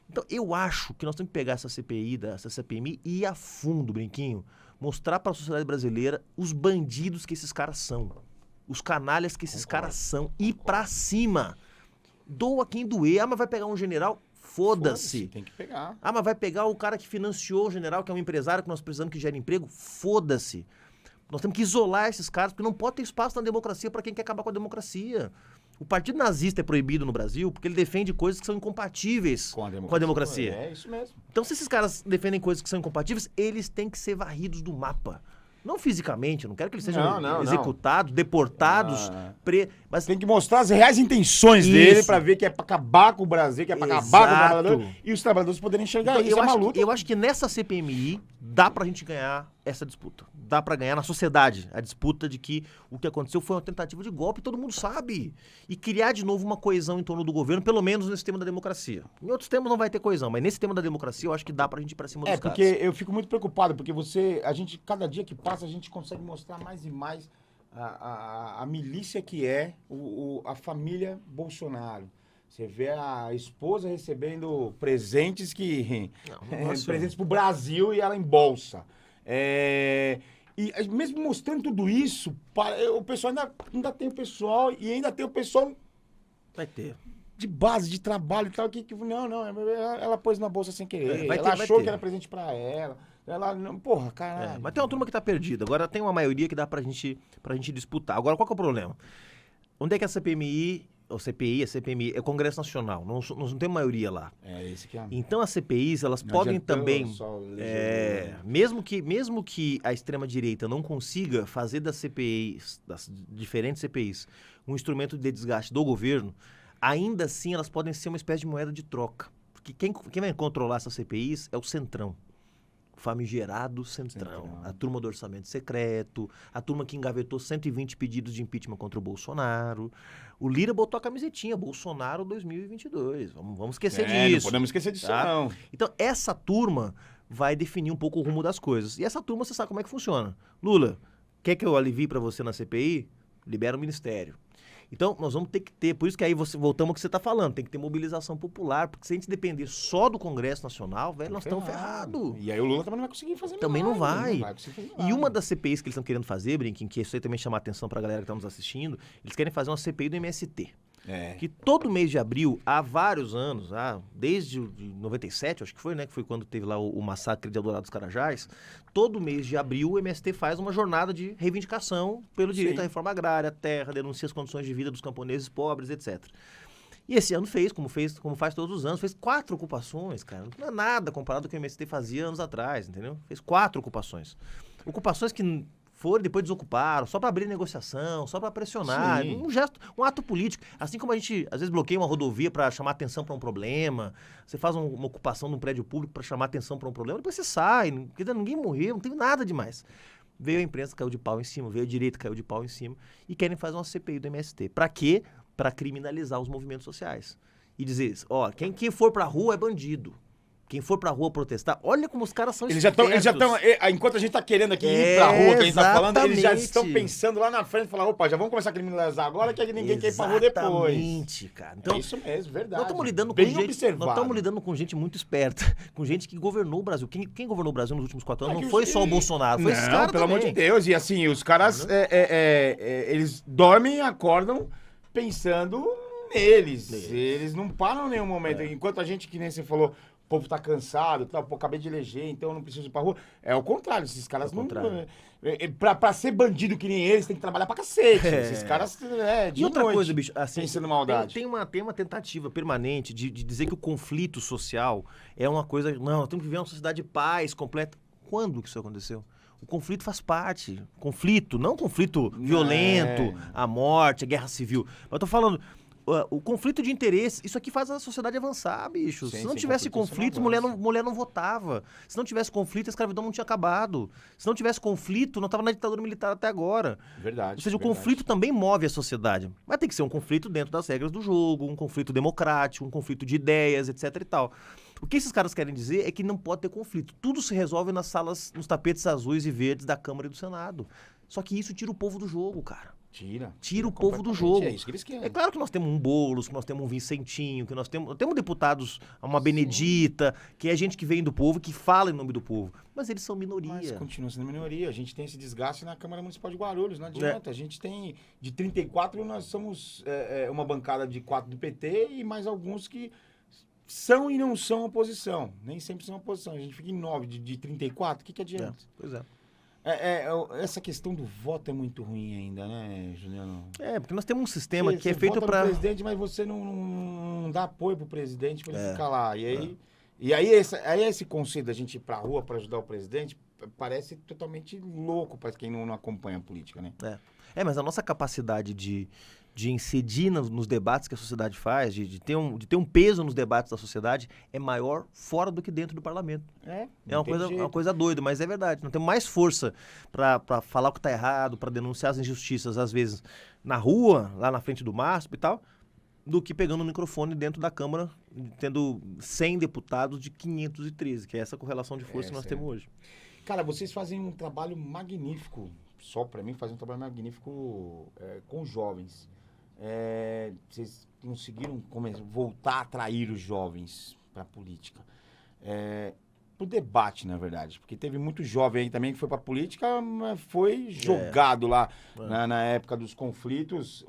Então eu acho que nós temos que pegar essa CPMI e ir a fundo, Brinquinho, mostrar para a sociedade brasileira os bandidos que esses caras são, os canalhas que esses caras são, ir para cima. Doa quem doer. Mas vai pegar um general? Foda-se. Tem que pegar. Mas vai pegar o cara que financiou o general, que é um empresário que nós precisamos que gere emprego? Foda-se. Nós temos que isolar esses caras, porque não pode ter espaço na democracia para quem quer acabar com a democracia. O Partido Nazista é proibido no Brasil porque ele defende coisas que são incompatíveis com a democracia. É isso mesmo. Então, se esses caras defendem coisas que são incompatíveis, eles têm que ser varridos do mapa. Não fisicamente, eu não quero que eles sejam executados, deportados, mas tem que mostrar as reais intenções dele pra ver que é pra acabar com o Brasil, que é pra acabar com o trabalhador, e os trabalhadores poderem enxergar então, isso. Eu acho que nessa CPMI dá pra gente ganhar essa disputa. Dá pra ganhar na sociedade a disputa de que o que aconteceu foi uma tentativa de golpe, todo mundo sabe. E criar de novo uma coesão em torno do governo, pelo menos nesse tema da democracia. Em outros temas não vai ter coesão, mas nesse tema da democracia eu acho que dá pra gente ir pra cima dos caras. Porque eu fico muito preocupado, porque cada dia que passa, a gente consegue mostrar mais e mais a milícia que é a família Bolsonaro. Você vê a esposa recebendo presentes presentes pro Brasil e ela em bolsa. E mesmo mostrando tudo isso, o pessoal ainda tem o pessoal e ainda tem o pessoal... Vai ter. De base, de trabalho e tal, ela pôs na bolsa sem querer, ela achou que era presente pra ela. Porra, caralho. Mas tem uma turma que tá perdida. Agora tem uma maioria que dá pra gente disputar. Agora, qual que é o problema? Onde é que a CPMI, ou CPI, a CPMI, é o Congresso Nacional. Nós não temos maioria lá. Esse que é. Então as CPIs, elas podem também... mesmo que a extrema-direita não consiga fazer das CPIs, das diferentes CPIs, um instrumento de desgaste do governo, ainda assim elas podem ser uma espécie de moeda de troca. Porque quem vai controlar essas CPIs é o Centrão. O famigerado Centrão. A turma do orçamento secreto, a turma que engavetou 120 pedidos de impeachment contra o Bolsonaro. O Lira botou a camisetinha, Bolsonaro 2022. Vamos esquecer disso. Não podemos esquecer disso, não. Então, essa turma vai definir um pouco o rumo das coisas. E essa turma, você sabe como é que funciona. Lula, quer que eu alivie para você na CPI? Libera o ministério. Então, nós vamos ter que ter, por isso que aí voltamos ao que você está falando, tem que ter mobilização popular, porque se a gente depender só do Congresso Nacional, velho, nós estamos ferrados. E aí o Lula também não vai conseguir fazer Também não vai. E uma das CPIs que eles estão querendo fazer, Brinquinho, que isso aí também chama a atenção para a galera que está nos assistindo, eles querem fazer uma CPI do MST. Que todo mês de abril, há vários anos, desde 97, acho que foi, né? Que foi quando teve lá o massacre de Eldorado dos Carajás. Todo mês de abril, o MST faz uma jornada de reivindicação pelo direito à reforma agrária, terra, denuncia as condições de vida dos camponeses pobres, etc. E esse ano como faz todos os anos, fez 4 ocupações, cara. Não é nada comparado com o que o MST fazia anos atrás, entendeu? Fez 4 ocupações. Ocupações que Foram, depois desocuparam, só para abrir negociação, só para pressionar. Sim. Um gesto, um ato político. Assim como a gente, às vezes, bloqueia uma rodovia para chamar atenção para um problema, você faz uma ocupação de um prédio público para chamar atenção para um problema, depois você sai, porque ninguém morreu, não teve nada demais. Veio a imprensa, caiu de pau em cima, veio a direita, caiu de pau em cima, e querem fazer uma CPI do MST. Para quê? Para criminalizar os movimentos sociais. E dizer, ó, quem for pra rua é bandido. Quem for pra rua protestar, olha como os caras são Eles já estão, enquanto a gente tá querendo aqui ir pra rua, que a gente tá falando, eles já estão pensando lá na frente, falar, opa, já vamos começar a criminalizar agora, que ninguém quer ir pra rua depois. Exatamente, cara. Então, é isso mesmo, verdade. Nós estamos lidando bem com gente, observado. nós estamos lidando com gente muito esperta, com gente que governou o Brasil. Quem governou o Brasil nos últimos 4 anos não foi só o Bolsonaro, foi esses caras pelo também. amor de Deus. E assim, os caras, eles dormem e acordam pensando neles. Eles não param em nenhum momento. Enquanto a gente, que nem você falou, o povo tá cansado, tá, pô, acabei de eleger, então eu não preciso ir pra rua. É o contrário, esses caras não... Pra ser bandido que nem eles, tem que trabalhar pra cacete. Esses caras, de E outra noite, coisa, bicho, assim, pensando maldade. Tem uma tentativa permanente de dizer que o conflito social é uma coisa... Não, nós temos que viver uma sociedade de paz completa. Quando que isso aconteceu? O conflito faz parte. Conflito, não conflito violento, a morte, a guerra civil. Mas eu tô falando... O conflito de interesse, isso aqui faz a sociedade avançar, bicho. Se não tivesse conflito, mulher não votava. Se não tivesse conflito, a escravidão não tinha acabado. Se não tivesse conflito, não estava na ditadura militar até agora. Verdade. Ou seja, o conflito também move a sociedade. Mas tem que ser um conflito dentro das regras do jogo, um conflito democrático, um conflito de ideias, etc e tal. O que esses caras querem dizer é que não pode ter conflito. Tudo se resolve nas salas, nos tapetes azuis e verdes da Câmara e do Senado. Só que isso tira o povo do jogo, cara. Tira o povo do jogo. É isso que eles querem. É claro que nós temos um Boulos, que nós temos um Vicentinho, que nós temos deputados, uma Benedita, que é gente que vem do povo, que fala em nome do povo. Mas eles são minoria. Mas continua sendo minoria. A gente tem esse desgaste na Câmara Municipal de Guarulhos, não adianta. A gente tem, de 34, nós somos uma bancada de 4 do PT e mais alguns que são e não são oposição. Nem sempre são oposição. A gente fica em 9 de 34, o que adianta? Pois é. Essa questão do voto é muito ruim ainda, né, Juliano? Porque nós temos um sistema que é feito vota para... no presidente, mas você não dá apoio pro presidente para ele ficar lá. E aí esse conceito da gente ir pra rua para ajudar o presidente parece totalmente louco para quem não acompanha a política, né? Mas a nossa capacidade de incidir nos debates que a sociedade faz, de ter um peso nos debates da sociedade, é maior fora do que dentro do parlamento. É uma coisa doida, mas é verdade. Nós temos mais força para falar o que está errado, para denunciar as injustiças, às vezes, na rua, lá na frente do MASP e tal, do que pegando o microfone dentro da Câmara, tendo 100 deputados de 513, que é essa correlação de força que nós temos hoje. Cara, vocês fazem um trabalho magnífico, só para mim, fazem um trabalho magnífico com jovens. Vocês conseguiram voltar a atrair os jovens para a política. Pro debate, na verdade. Porque teve muito jovem aí também que foi para a política, mas foi jogado lá na época dos conflitos,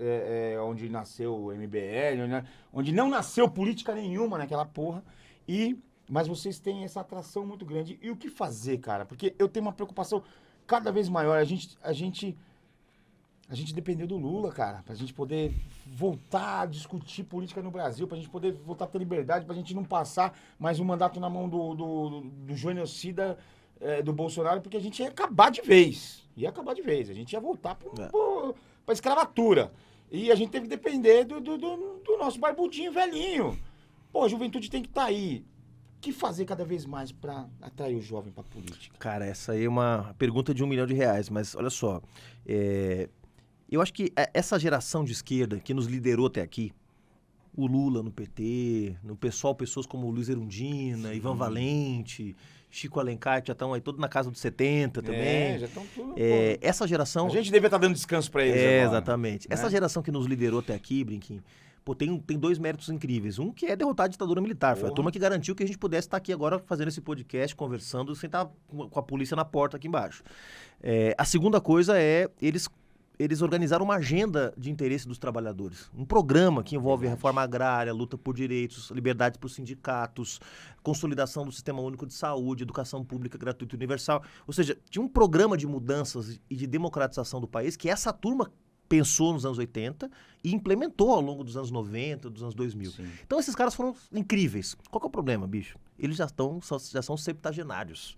onde nasceu o MBL, onde não nasceu política nenhuma naquela porra. Mas vocês têm essa atração muito grande. E o que fazer, cara? Porque eu tenho uma preocupação cada vez maior. A gente dependeu do Lula, cara, pra gente poder voltar a discutir política no Brasil, pra gente poder voltar a ter liberdade, pra gente não passar mais um mandato na mão do genocida do Bolsonaro, porque a gente ia acabar de vez. A gente ia voltar pra escravatura. E a gente teve que depender do nosso barbudinho velhinho. Pô, a juventude tem que estar aí. O que fazer cada vez mais pra atrair o jovem pra política? Cara, essa aí é uma pergunta de R$1 milhão, mas olha só, eu acho que essa geração de esquerda que nos liderou até aqui, o Lula no PT, no PSOL, pessoas como Luiz Erundina, Ivan Valente, Chico Alencar, que já estão aí todos na casa dos 70 também. Já estão tudo. Essa geração... A gente devia estar dando descanso para eles agora. Exatamente. Né? Essa geração que nos liderou até aqui, Brinquinho, tem 2 méritos incríveis. Um que é derrotar a ditadura militar. Foi a turma que garantiu que a gente pudesse estar aqui agora fazendo esse podcast, conversando, sem estar com a polícia na porta aqui embaixo. A segunda coisa é eles organizaram uma agenda de interesse dos trabalhadores. Um programa que envolve reforma agrária, luta por direitos, liberdade para os sindicatos, consolidação do sistema único de saúde, educação pública gratuita e universal. Ou seja, tinha um programa de mudanças e de democratização do país que essa turma pensou nos anos 80 e implementou ao longo dos anos 90, dos anos 2000. Sim. Então esses caras foram incríveis. Qual que é o problema, bicho? Eles já são septagenários.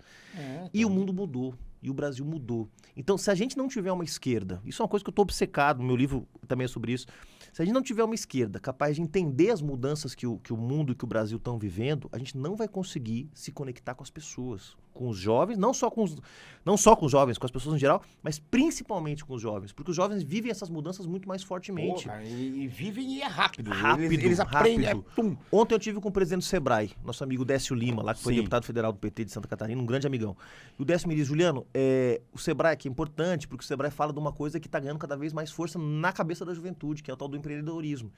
E o mundo mudou. e o Brasil mudou. Então, se a gente não tiver uma esquerda, isso é uma coisa que eu estou obcecado, meu livro também é sobre isso, se a gente não tiver uma esquerda capaz de entender as mudanças que o mundo e que o Brasil estão vivendo, a gente não vai conseguir se conectar com as pessoas, com os jovens, não só com os jovens, com as pessoas em geral, mas principalmente com os jovens, porque os jovens vivem essas mudanças muito mais fortemente. Porra, e vivem e é rápido. Rápido, Eles aprendem. rápido. Ontem eu tive com o presidente do Sebrae, nosso amigo Décio Lima, lá que foi Sim. deputado federal do PT de Santa Catarina, um grande amigão. E o Décio me diz, Juliano, o Sebrae aqui é importante, porque o Sebrae fala de uma coisa que está ganhando cada vez mais força na cabeça da juventude, que é o tal do empreendedorismo.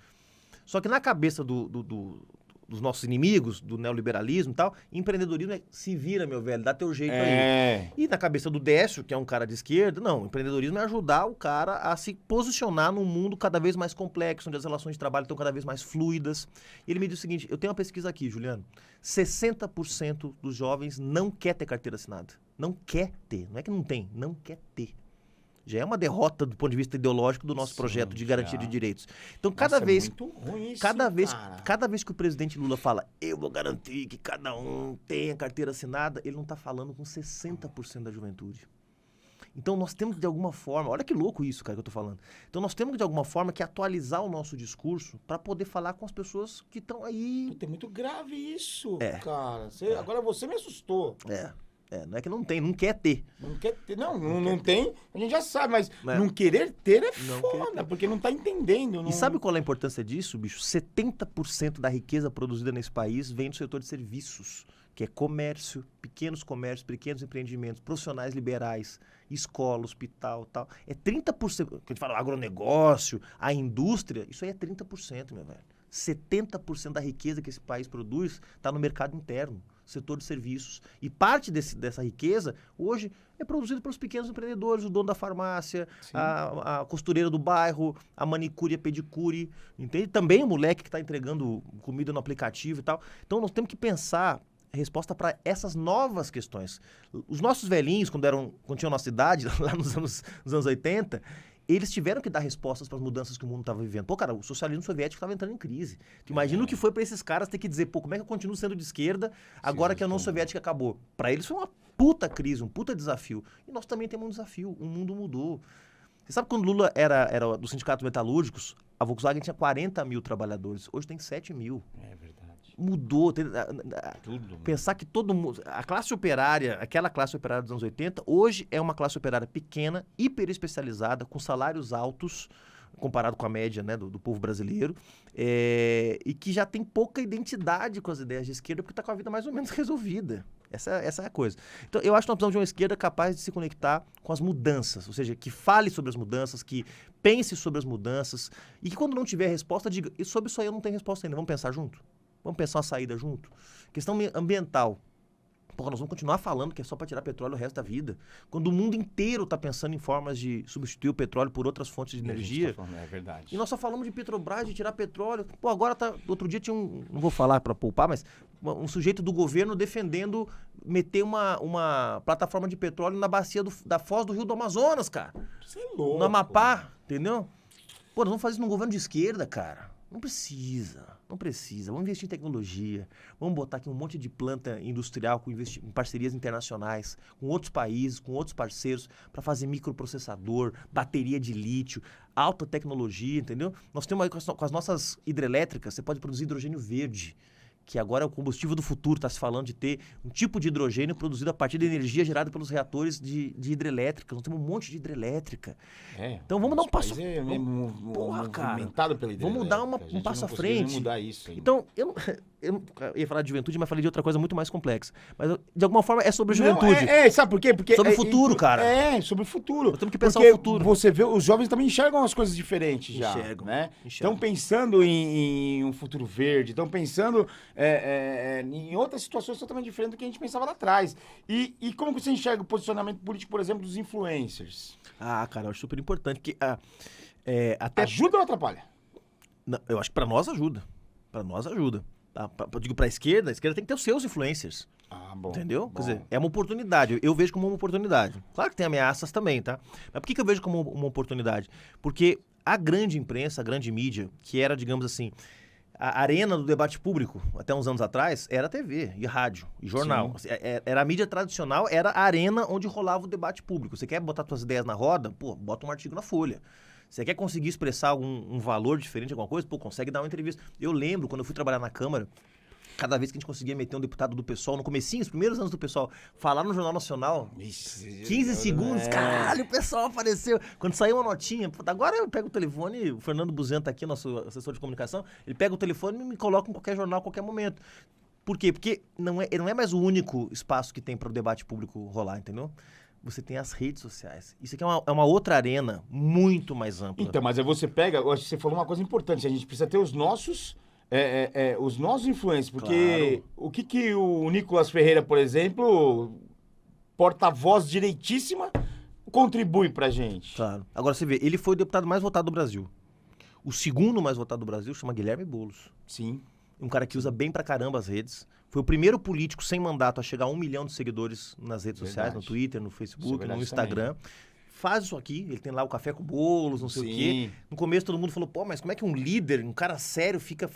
Só que na cabeça dos nossos inimigos, do neoliberalismo e tal, empreendedorismo se vira, meu velho, dá teu jeito aí. E na cabeça do Décio, que é um cara de esquerda, não, empreendedorismo é ajudar o cara a se posicionar num mundo cada vez mais complexo, onde as relações de trabalho estão cada vez mais fluidas. E ele me diz o seguinte, eu tenho uma pesquisa aqui, Juliano, 60% dos jovens não quer ter carteira assinada. Não quer ter, não é que não tem, não quer ter. Já é uma derrota do ponto de vista ideológico do nosso projeto de garantia de direitos. Então, cada vez que o presidente Lula fala, eu vou garantir que cada um tenha carteira assinada, ele não está falando com 60% da juventude. Então, nós temos que, de alguma forma, olha que louco isso, cara, que eu estou falando. Então, nós temos que, de alguma forma, que atualizar o nosso discurso para poder falar com as pessoas que estão aí. Puta, é muito grave isso, cara. Agora você me assustou. Não é que não tem, não quer ter. Não quer ter, não tem, a gente já sabe, mas não querer ter é foda, porque não tá entendendo. Não... E sabe qual é a importância disso, bicho? 70% da riqueza produzida nesse país vem do setor de serviços, que é comércio, pequenos empreendimentos, profissionais liberais, escola, hospital, tal. É 30%, que a gente fala agronegócio, a indústria, isso aí é 30%, meu velho. 70% da riqueza que esse país produz está no mercado interno, setor de serviços. E parte dessa riqueza, hoje, é produzida pelos pequenos empreendedores, o dono da farmácia, a costureira do bairro, a manicure, a pedicure, entende? Também o moleque que está entregando comida no aplicativo e tal. Então, nós temos que pensar resposta para essas novas questões. Os nossos velhinhos, quando tinham nossa idade, lá nos anos 80... eles tiveram que dar respostas para as mudanças que o mundo estava vivendo. Pô, cara, o socialismo soviético estava entrando em crise. Tu imagina o que foi para esses caras ter que dizer, pô, como é que eu continuo sendo de esquerda agora que a União Soviética acabou? Para eles foi uma puta crise, um puta desafio. E nós também temos um desafio, o mundo mudou. Você sabe quando Lula era dos sindicatos metalúrgicos, a Volkswagen tinha 40 mil trabalhadores, hoje tem 7 mil. É verdade. Mudou. Tudo. Pensar que todo mundo... A classe operária, aquela classe operária dos anos 80, hoje é uma classe operária pequena, hiper especializada, com salários altos, comparado com a média, né, do povo brasileiro, e que já tem pouca identidade com as ideias de esquerda, porque está com a vida mais ou menos resolvida. Essa é a coisa. Então, eu acho que nós precisamos de uma esquerda capaz de se conectar com as mudanças, ou seja, que fale sobre as mudanças, que pense sobre as mudanças, e que quando não tiver resposta, diga, e sobre isso aí eu não tenho resposta ainda, vamos pensar junto? Vamos pensar uma saída junto? Questão ambiental. Porra, nós vamos continuar falando que é só para tirar petróleo o resto da vida. Quando o mundo inteiro está pensando em formas de substituir o petróleo por outras fontes de energia. É verdade. E nós só falamos de Petrobras, de tirar petróleo. Pô, agora outro dia tinha não vou falar para poupar, mas um sujeito do governo defendendo meter uma plataforma de petróleo na bacia da foz do Rio do Amazonas, cara. Você é louco. No Amapá, entendeu? Pô, nós vamos fazer isso num governo de esquerda, cara. Não precisa. Vamos investir em tecnologia, vamos botar aqui um monte de planta industrial com em parcerias internacionais, com outros países, com outros parceiros, para fazer microprocessador, bateria de lítio, alta tecnologia, entendeu? Nós temos aí com as nossas hidrelétricas, você pode produzir hidrogênio verde, que agora é o combustível do futuro, está se falando de ter um tipo de hidrogênio produzido a partir da energia gerada pelos reatores de hidrelétrica. Nós temos um monte de hidrelétrica. Então vamos dar um passo... Porra, cara. Vamos dar um passo à frente. Mudar isso ainda. Então, eu ia falar de juventude, mas falei de outra coisa muito mais complexa. Mas, de alguma forma, é sobre juventude. Sabe por quê? Porque sobre o futuro, cara. Sobre o futuro. Nós temos que pensar o futuro. Você vê, os jovens também enxergam as coisas diferentes já. Enxergam. Estão pensando em um futuro verde, estão pensando em outras situações totalmente diferentes do que a gente pensava lá atrás. E como você enxerga o posicionamento político, por exemplo, dos influencers? Ah, cara, eu acho super importante. Porque, até... Ajuda ou atrapalha? Não, eu acho que pra nós ajuda. Tá? Eu digo a esquerda tem que ter os seus influencers. Bom. Entendeu? Bom. Quer dizer, é uma oportunidade. Eu vejo como uma oportunidade. Claro que tem ameaças também, tá? Mas por que eu vejo como uma oportunidade? Porque a grande imprensa, a grande mídia, que era, digamos assim, A arena do debate público, até uns anos atrás, era TV, e rádio, e jornal. Assim, era a mídia tradicional, era a arena onde rolava o debate público. Você quer botar suas ideias na roda? Pô, bota um artigo na Folha. Você quer conseguir expressar um valor diferente, alguma coisa? Pô, consegue dar uma entrevista. Eu lembro, quando eu fui trabalhar na Câmara, cada vez que a gente conseguia meter um deputado do PSOL, no comecinho, os primeiros anos do PSOL, falar no Jornal Nacional, 15 segundos, caralho, o PSOL apareceu. Quando saiu uma notinha, puta, agora eu pego o telefone, o Fernando Buzento aqui, nosso assessor de comunicação, ele pega o telefone e me coloca em qualquer jornal, a qualquer momento. Por quê? Porque não é mais o único espaço que tem para o debate público rolar, entendeu? Você tem as redes sociais. Isso aqui é uma outra arena muito mais ampla. Então, mas aí você pega, eu acho que você falou uma coisa importante, a gente precisa ter os nossos influencers, porque Claro. o que o Nicolas Ferreira, por exemplo, porta-voz direitíssima, contribui pra gente? Claro. Agora você vê, ele foi o deputado mais votado do Brasil. O segundo mais votado do Brasil chama Guilherme Boulos. Sim. Um cara que usa bem pra caramba as redes. Foi o primeiro político sem mandato a chegar a 1 milhão de seguidores nas redes sociais, no Twitter, no Facebook, no Instagram. Faz isso aqui, ele tem lá o café com bolos, não sei o quê. No começo todo mundo falou, pô, mas como é que um líder, um cara sério, fica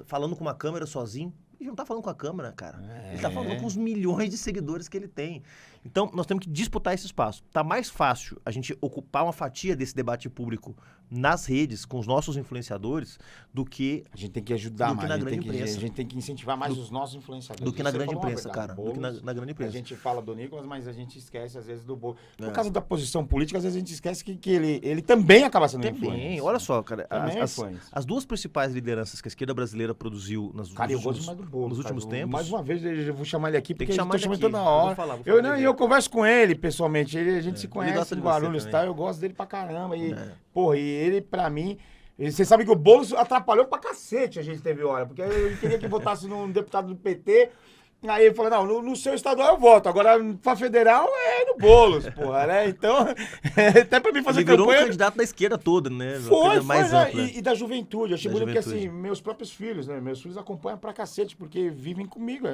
falando com uma câmera sozinho? Ele não tá falando com a câmera, cara. Ele tá falando com os milhões de seguidores que ele tem. Então, nós temos que disputar esse espaço. Tá mais fácil a gente ocupar uma fatia desse debate público nas redes, com os nossos influenciadores, do que... A gente tem que ajudar mais, na grande imprensa. A gente tem que incentivar mais os nossos influenciadores. Do que na Você grande falou uma imprensa, verdade, cara. Boulos, Do que na grande imprensa. A gente fala do Nicolas, mas a gente esquece, às vezes, do Boulos. Por É. causa da posição política, às vezes a gente esquece que ele também acaba sendo Também, influência. olha só, cara. Também é influência. As duas principais lideranças que a esquerda brasileira produziu Cara, eu gosto mais do Boulos. nos últimos tempos. Mais uma vez, eu vou chamar ele aqui, Tem porque que eu chamar tô ele chamando aqui. toda hora. Vou falar Eu converso com ele, pessoalmente. A gente se Ele conhece gosta em de você Guarulhos, também. tá? Eu gosto dele pra caramba. E ele, pra mim... Você sabe que o Boulos atrapalhou pra cacete, a gente teve hora. Porque ele queria que votasse num deputado do PT... Aí ele falou, não, no seu estadual eu voto, agora pra federal é no Boulos, porra, né? Então, até pra mim fazer Ele virou um campanha... candidato da esquerda toda, né? Foi, mais né? ampla. E da juventude. Eu achei Da bonito porque, juventude. assim, meus próprios filhos, né? Meus filhos acompanham pra cacete, porque vivem comigo.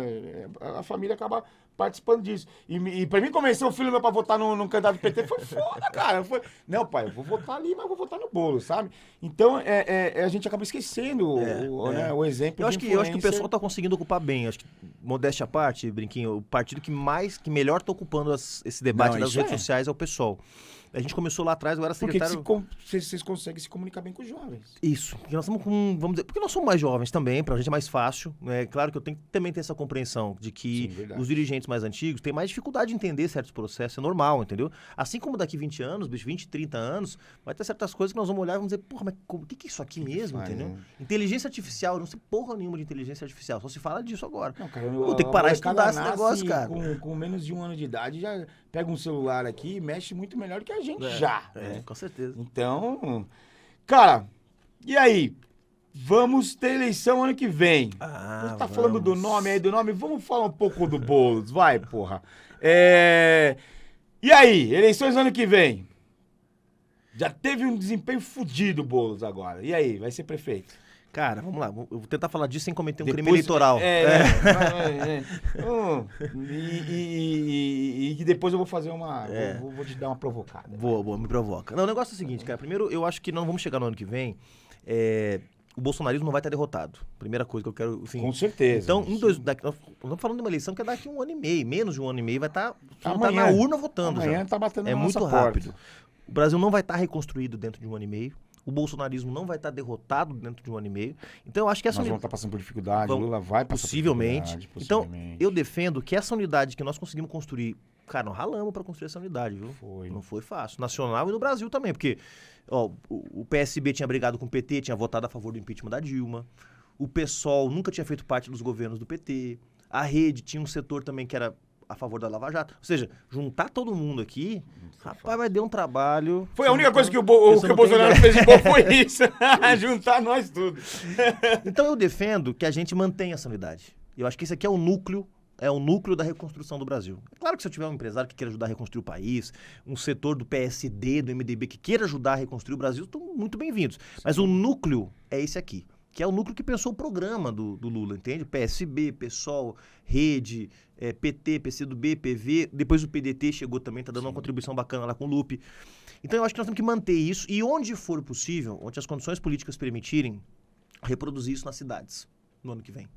A família acaba participando disso. E pra mim convencer o filho meu pra votar num candidato do PT foi foda, cara. Não, pai, eu vou votar ali, mas vou votar no Boulos, sabe? Então, a gente acaba esquecendo né, o exemplo Eu acho que o influencer. pessoal tá conseguindo ocupar bem. Acho que, modéstia à parte, Brinquinho, o partido que melhor tá ocupando esse debate Não, nas isso redes é. sociais é o PSOL. A gente começou lá atrás, eu era Porque secretário... vocês conseguem se comunicar bem com os jovens. Isso, porque nós estamos com, vamos dizer, porque nós somos mais jovens também, pra gente é mais fácil, né? Claro que eu tenho que também ter essa compreensão de que Sim, verdade. os dirigentes mais antigos têm mais dificuldade de entender certos processos, é normal, entendeu? Assim como daqui 20 anos, bicho, 20, 30 anos, vai ter certas coisas que nós vamos olhar e vamos dizer, porra, mas o que é isso aqui mesmo, faz, entendeu? né? Inteligência artificial, eu não sei porra nenhuma de inteligência artificial, só se fala disso agora. Não, cara, Vou ter que parar de molecada estudar esse negócio, cara. Com menos de 1 ano de idade, já pega um celular aqui e mexe muito melhor que a gente já. Né? Com certeza. Então, cara, e aí? Vamos ter eleição ano que vem. A gente tá falando do nome aí, vamos falar um pouco do Boulos, vai, porra. E aí, eleições ano que vem? Já teve um desempenho fudido o Boulos agora. E aí, vai ser prefeito? Cara, vamos lá, eu vou tentar falar disso sem cometer um crime Depois- eleitoral. E depois eu vou fazer uma... Vou te dar uma provocada. Boa, me provoca. Não, o negócio é o seguinte, cara. Primeiro, eu acho que não vamos chegar no ano que vem. O bolsonarismo não vai estar derrotado. Primeira coisa que eu quero. Enfim, Com certeza. então, nós estamos falando de uma eleição que é daqui 1 ano e meio, menos de 1 ano e meio, vai estar Amanhã. na urna votando. Amanhã já. tá batendo É na muito nossa rápido. porta. O Brasil não vai estar reconstruído dentro de 1 ano e meio. O bolsonarismo não vai estar derrotado dentro de 1 ano e meio. Então, eu acho que essa Nós vamos estar passando por dificuldade, o Lula vai passar possivelmente. por dificuldade. Então, possivelmente. eu defendo que essa unidade que nós conseguimos construir, cara, nós ralamos para construir essa unidade, viu? Foi. Não foi fácil. Nacional e no Brasil também, porque ó, o PSB tinha brigado com o PT, tinha votado a favor do impeachment da Dilma. O PSOL nunca tinha feito parte dos governos do PT. A Rede tinha um setor também que era a favor da Lava Jato. Ou seja, juntar todo mundo aqui, rapaz, vai dar um trabalho... Foi a única coisa que o Você não tem Bolsonaro ideia. fez de bom foi isso. Juntar nós tudo. Então eu defendo que a gente mantenha essa unidade. Eu acho que esse aqui é o núcleo da reconstrução do Brasil. É claro que se eu tiver um empresário que queira ajudar a reconstruir o país, um setor do PSD, do MDB que queira ajudar a reconstruir o Brasil, estão muito bem-vindos. Mas o núcleo é esse aqui, que é o núcleo que pensou o programa do Lula, entende? PSB, PSOL, Rede, PT, PCdoB, PV, depois o PDT chegou também, tá dando uma contribuição bacana lá com o Lupe. Então eu acho que nós temos que manter isso e onde for possível, onde as condições políticas permitirem, reproduzir isso nas cidades no ano que vem.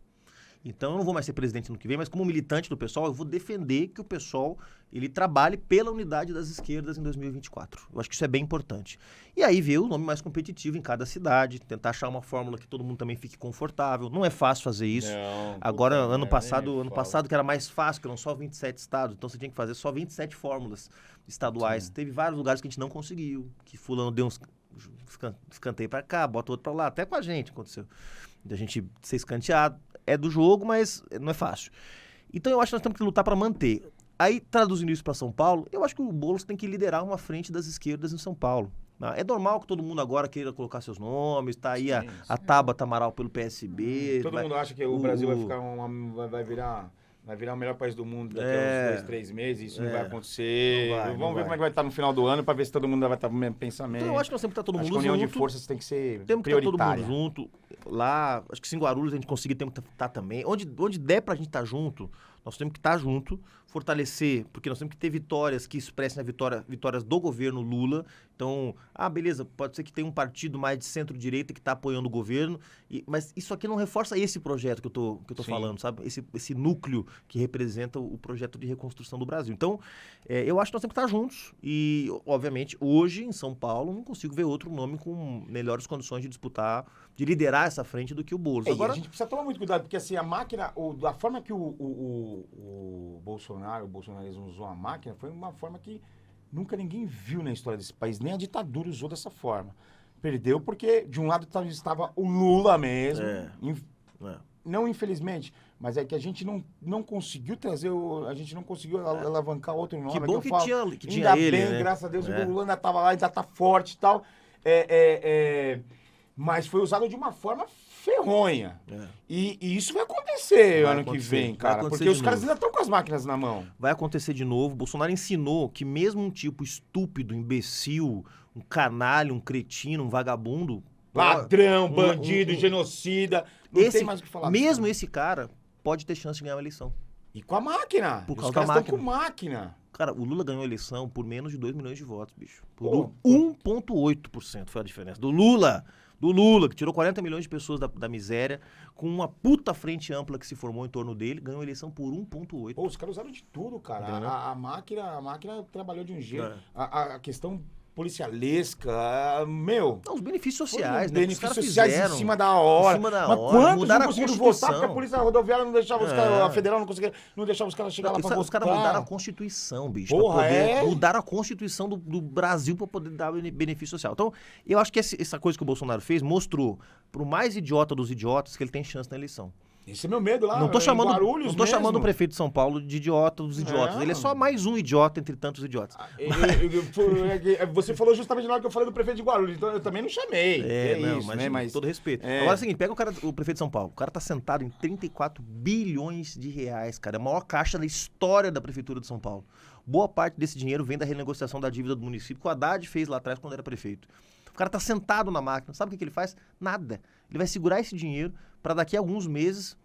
Então, eu não vou mais ser presidente no ano que vem, mas como militante do PSOL, eu vou defender que o PSOL ele trabalhe pela unidade das esquerdas em 2024. Eu acho que isso é bem importante. E aí ver o nome mais competitivo em cada cidade, tentar achar uma fórmula que todo mundo também fique confortável. Não é fácil fazer isso. Não, Agora, puta, ano nem passado que era mais fácil, que eram só 27 estados, então você tinha que fazer só 27 fórmulas estaduais. Sim. Teve vários lugares que a gente não conseguiu, que fulano deu uns escanteio pra cá, bota outro pra lá, até com a gente aconteceu. Da gente ser escanteado, é do jogo, mas não é fácil. Então eu acho que nós temos que lutar para manter. Aí, traduzindo isso para São Paulo, eu acho que o Boulos tem que liderar uma frente das esquerdas em São Paulo. Tá? É normal que todo mundo agora queira colocar seus nomes, tá aí a Tabata Amaral pelo PSB. Todo mundo acha que o Brasil vai ficar vai virar o melhor país do mundo daqui a uns 2, 3 meses, isso não vai acontecer. Não vai, Vamos não ver vai. como é que vai estar no final do ano para ver se todo mundo vai estar no mesmo pensamento. Então eu acho que nós temos que estar todo Acho mundo que a união junto. de forças tem que ser Temos que estar todo prioritária. mundo junto. Lá, acho que se em Guarulhos a gente conseguir, temos que estar também. Onde der pra gente estar junto, nós temos que estar junto, fortalecer, porque nós temos que ter vitórias que expressem vitórias do governo Lula. Então, beleza, pode ser que tenha um partido mais de centro-direita que está apoiando o governo, mas isso aqui não reforça esse projeto que eu tô Sim. falando, sabe? Esse núcleo que representa o projeto de reconstrução do Brasil. Então, eu acho que nós temos que estar juntos e, obviamente, hoje, em São Paulo, não consigo ver outro nome com melhores condições de disputar, de liderar essa frente do que o Boulos. Agora, a gente precisa tomar muito cuidado, porque assim, a máquina, da forma que o bolsonarismo usou a máquina, foi uma forma que nunca ninguém viu na história desse país, nem a ditadura usou dessa forma. Perdeu porque, de um lado, estava o Lula mesmo, não infelizmente, mas é que a gente não conseguiu trazer, a gente não conseguiu alavancar outro nome. Que bom que tinha ainda ele, bem, né? graças a Deus, o Lula ainda estava lá, ainda tá forte e tal. Mas foi usado de uma forma ferronha. E isso vai acontecer ano que vem, cara. Porque os caras ainda estão com as máquinas na mão. Vai acontecer de novo. Bolsonaro ensinou que mesmo um tipo estúpido, imbecil, um canalha, um cretino, um vagabundo... Ladrão, bandido, genocida. Não tem mais o que falar. Mesmo esse cara pode ter chance de ganhar uma eleição. E com a máquina. Por causa os caras da estão com máquina. Cara, o Lula ganhou a eleição por menos de 2 milhões de votos, bicho. Por 1,8% foi a diferença. Do Lula, que tirou 40 milhões de pessoas da miséria, com uma puta frente ampla que se formou em torno dele, ganhou a eleição por 1,8%. Pô, os caras usaram de tudo, cara. A máquina trabalhou de um jeito. A questão policialesca, Não, os benefícios sociais, né? Benefícios sociais em cima da hora. Mas quantos mudaram não a conseguiram Constituição? votar? Porque a polícia rodoviária não deixava os caras, a federal não deixava os caras chegar lá pra votar. Os caras mudaram a Constituição, bicho. Porra, mudaram a Constituição do Brasil pra poder dar benefício social. Então, eu acho que essa coisa que o Bolsonaro fez mostrou pro mais idiota dos idiotas que ele tem chance na eleição. Esse é meu medo lá. Não tô chamando chamando o prefeito de São Paulo de idiota dos idiotas. Ele é só mais um idiota entre tantos idiotas. Você falou justamente na hora que eu falei do prefeito de Guarulhos, então eu também não chamei. Mas com todo respeito. Agora é o seguinte, pega o prefeito de São Paulo. O cara tá sentado em 34 bilhões de reais, cara. É a maior caixa da história da prefeitura de São Paulo. Boa parte desse dinheiro vem da renegociação da dívida do município que o Haddad fez lá atrás quando era prefeito. O cara tá sentado na máquina. Sabe o que ele faz? Nada. Ele vai segurar esse dinheiro para daqui a alguns meses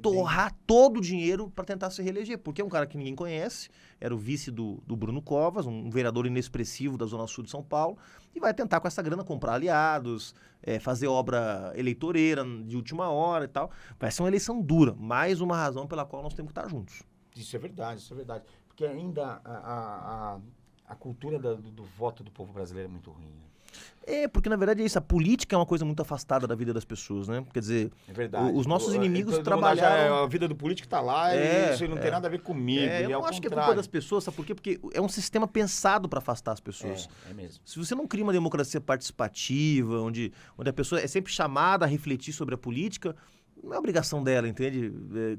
torrar todo o dinheiro para tentar se reeleger. Porque é um cara que ninguém conhece, era o vice do Bruno Covas, um vereador inexpressivo da Zona Sul de São Paulo, e vai tentar com essa grana comprar aliados, fazer obra eleitoreira de última hora e tal. Vai ser uma eleição dura. Mais uma razão pela qual nós temos que estar juntos. Isso é verdade. Porque ainda a cultura do voto do povo brasileiro é muito ruim, né? Porque na verdade é isso, a política é uma coisa muito afastada da vida das pessoas, né? Quer dizer, é verdade. Os nossos inimigos então, trabalharam... A vida do político tá lá isso não tem nada a ver comigo. Eu não acho que é culpa das pessoas, sabe por quê? Porque é um sistema pensado para afastar as pessoas. É mesmo. Se você não cria uma democracia participativa, onde a pessoa é sempre chamada a refletir sobre a política... Não é obrigação dela, entende?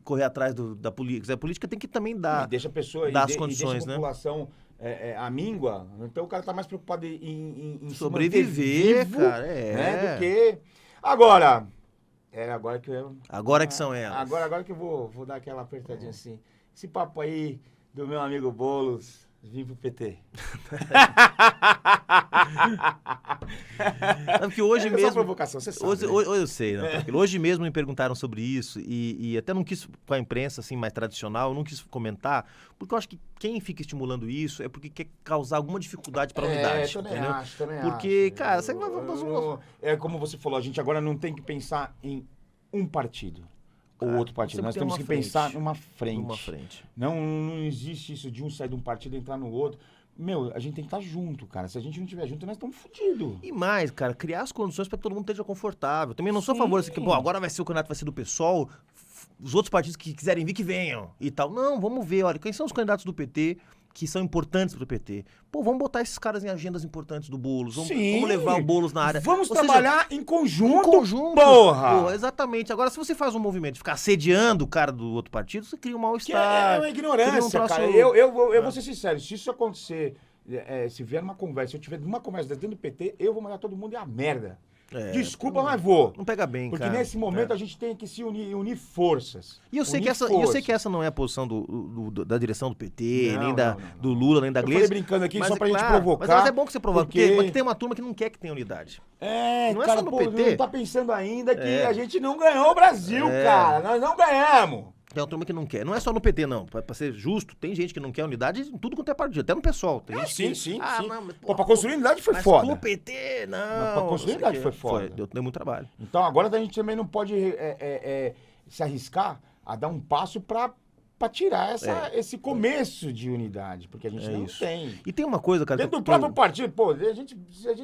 Correr atrás da política. A política tem que também dar, deixa a pessoa, dar as condições, deixa a população amíngua. Então o cara tá mais preocupado em sobreviver, vivo, cara. Né, do que... Agora que eu... Agora que são elas. Agora que eu vou dar aquela apertadinha assim. Esse papo aí do meu amigo Boulos, Vim pro PT. Sabe que hoje É só mesmo... provocação, você sabe. Hoje, né? eu sei, né? Tranquilo. Hoje mesmo me perguntaram sobre isso e até não quis, com a imprensa assim, mais tradicional, eu não quis comentar, porque eu acho que quem fica estimulando isso é porque quer causar alguma dificuldade para a unidade, também entendeu? acho, também Porque, acho. cara, você É como você falou, a gente agora não tem que pensar em um partido ou outro partido. sempre Nós tem temos uma que frente. pensar numa frente. Numa frente. Não existe isso de um sair de um partido e entrar no outro. Meu, a gente tem que estar junto, cara. Se a gente não estiver junto, nós estamos fodidos. E mais, cara, criar as condições para que todo mundo esteja confortável. Também não sou a Sim. favor assim, que, bom, agora vai ser o candidato, vai ser do PSOL, os outros partidos que quiserem vir, que venham e tal. Não, vamos ver, olha, quem são os candidatos do PT que são importantes pro PT? Pô, vamos botar esses caras em agendas importantes do Boulos, vamos levar o Boulos na área. Vamos Ou seja, trabalhar em conjunto. em conjunto. Porra! Pô, exatamente. Agora, se você faz um movimento de ficar assediando o cara do outro partido, você cria um Que mal-estar. é uma ignorância, cria um troço- cara. Eu vou ser sincero, se isso acontecer, se vier numa conversa, se eu tiver numa conversa dentro do PT, eu vou mandar todo mundo ir a merda. Desculpa, mas vou. Não pega bem, Porque cara. nesse momento a gente tem que se unir forças. E eu sei, Unir que forças. essa não é a posição da direção do PT, Não, nem não. do Lula, nem da Eu falei Gleice. brincando aqui Mas só é pra gente claro, provocar. Mas é bom que você provoque, porque porque tem uma turma que não quer que tenha unidade. É, Não é cara, só no pô, PT. não tá pensando ainda que É. a gente não ganhou o Brasil, cara. Nós não ganhamos. Tem uma turma que não quer. Não é só no PT, não. Pra ser justo, tem gente que não quer unidade em tudo quanto é partido. Até no PSOL. Tem gente que... Sim. Não, mas, Pô, pra construir unidade foi mas foda. com o PT, não. Mas pra construir não sei unidade o quê. foi foda. Deu muito trabalho. Então agora a gente também não pode se arriscar a dar um passo pra tirar esse começo de unidade, porque a gente não isso. tem. E tem uma coisa, cara... Dentro do próprio partido, pô, a gente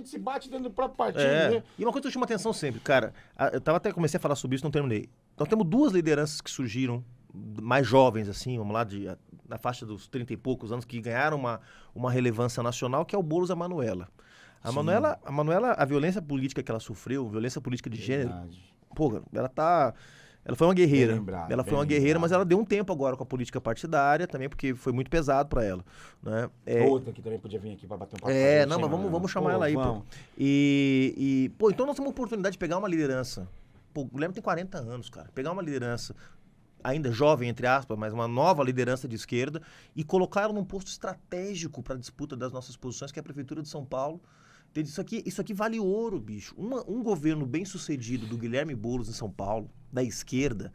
se bate dentro do próprio partido. Né? E uma coisa que eu chamo atenção sempre, cara, eu comecei a falar sobre isso, não terminei. Nós temos duas lideranças que surgiram, mais jovens, assim, vamos lá, na faixa dos 30 e poucos anos, que ganharam uma relevância nacional, que é o Boulos e a Manuela. A Manuela, a violência política que ela sofreu, violência política de gênero, pô, ela foi uma guerreira. Ela foi uma guerreira, mas ela deu um tempo agora com a política partidária também, porque foi muito pesado pra ela. Né? Outra que também podia vir aqui pra bater um papo. Mas vamos chamar ela aí, pô. Pô, então nós temos uma oportunidade de pegar uma liderança. Pô, o Guilherme tem 40 anos, cara. Pegar uma liderança ainda jovem, entre aspas, mas uma nova liderança de esquerda e colocar ela num posto estratégico para a disputa das nossas posições, que é a Prefeitura de São Paulo. Entende? Isso aqui vale ouro, bicho. Um governo bem sucedido do Guilherme Boulos em São Paulo, da esquerda,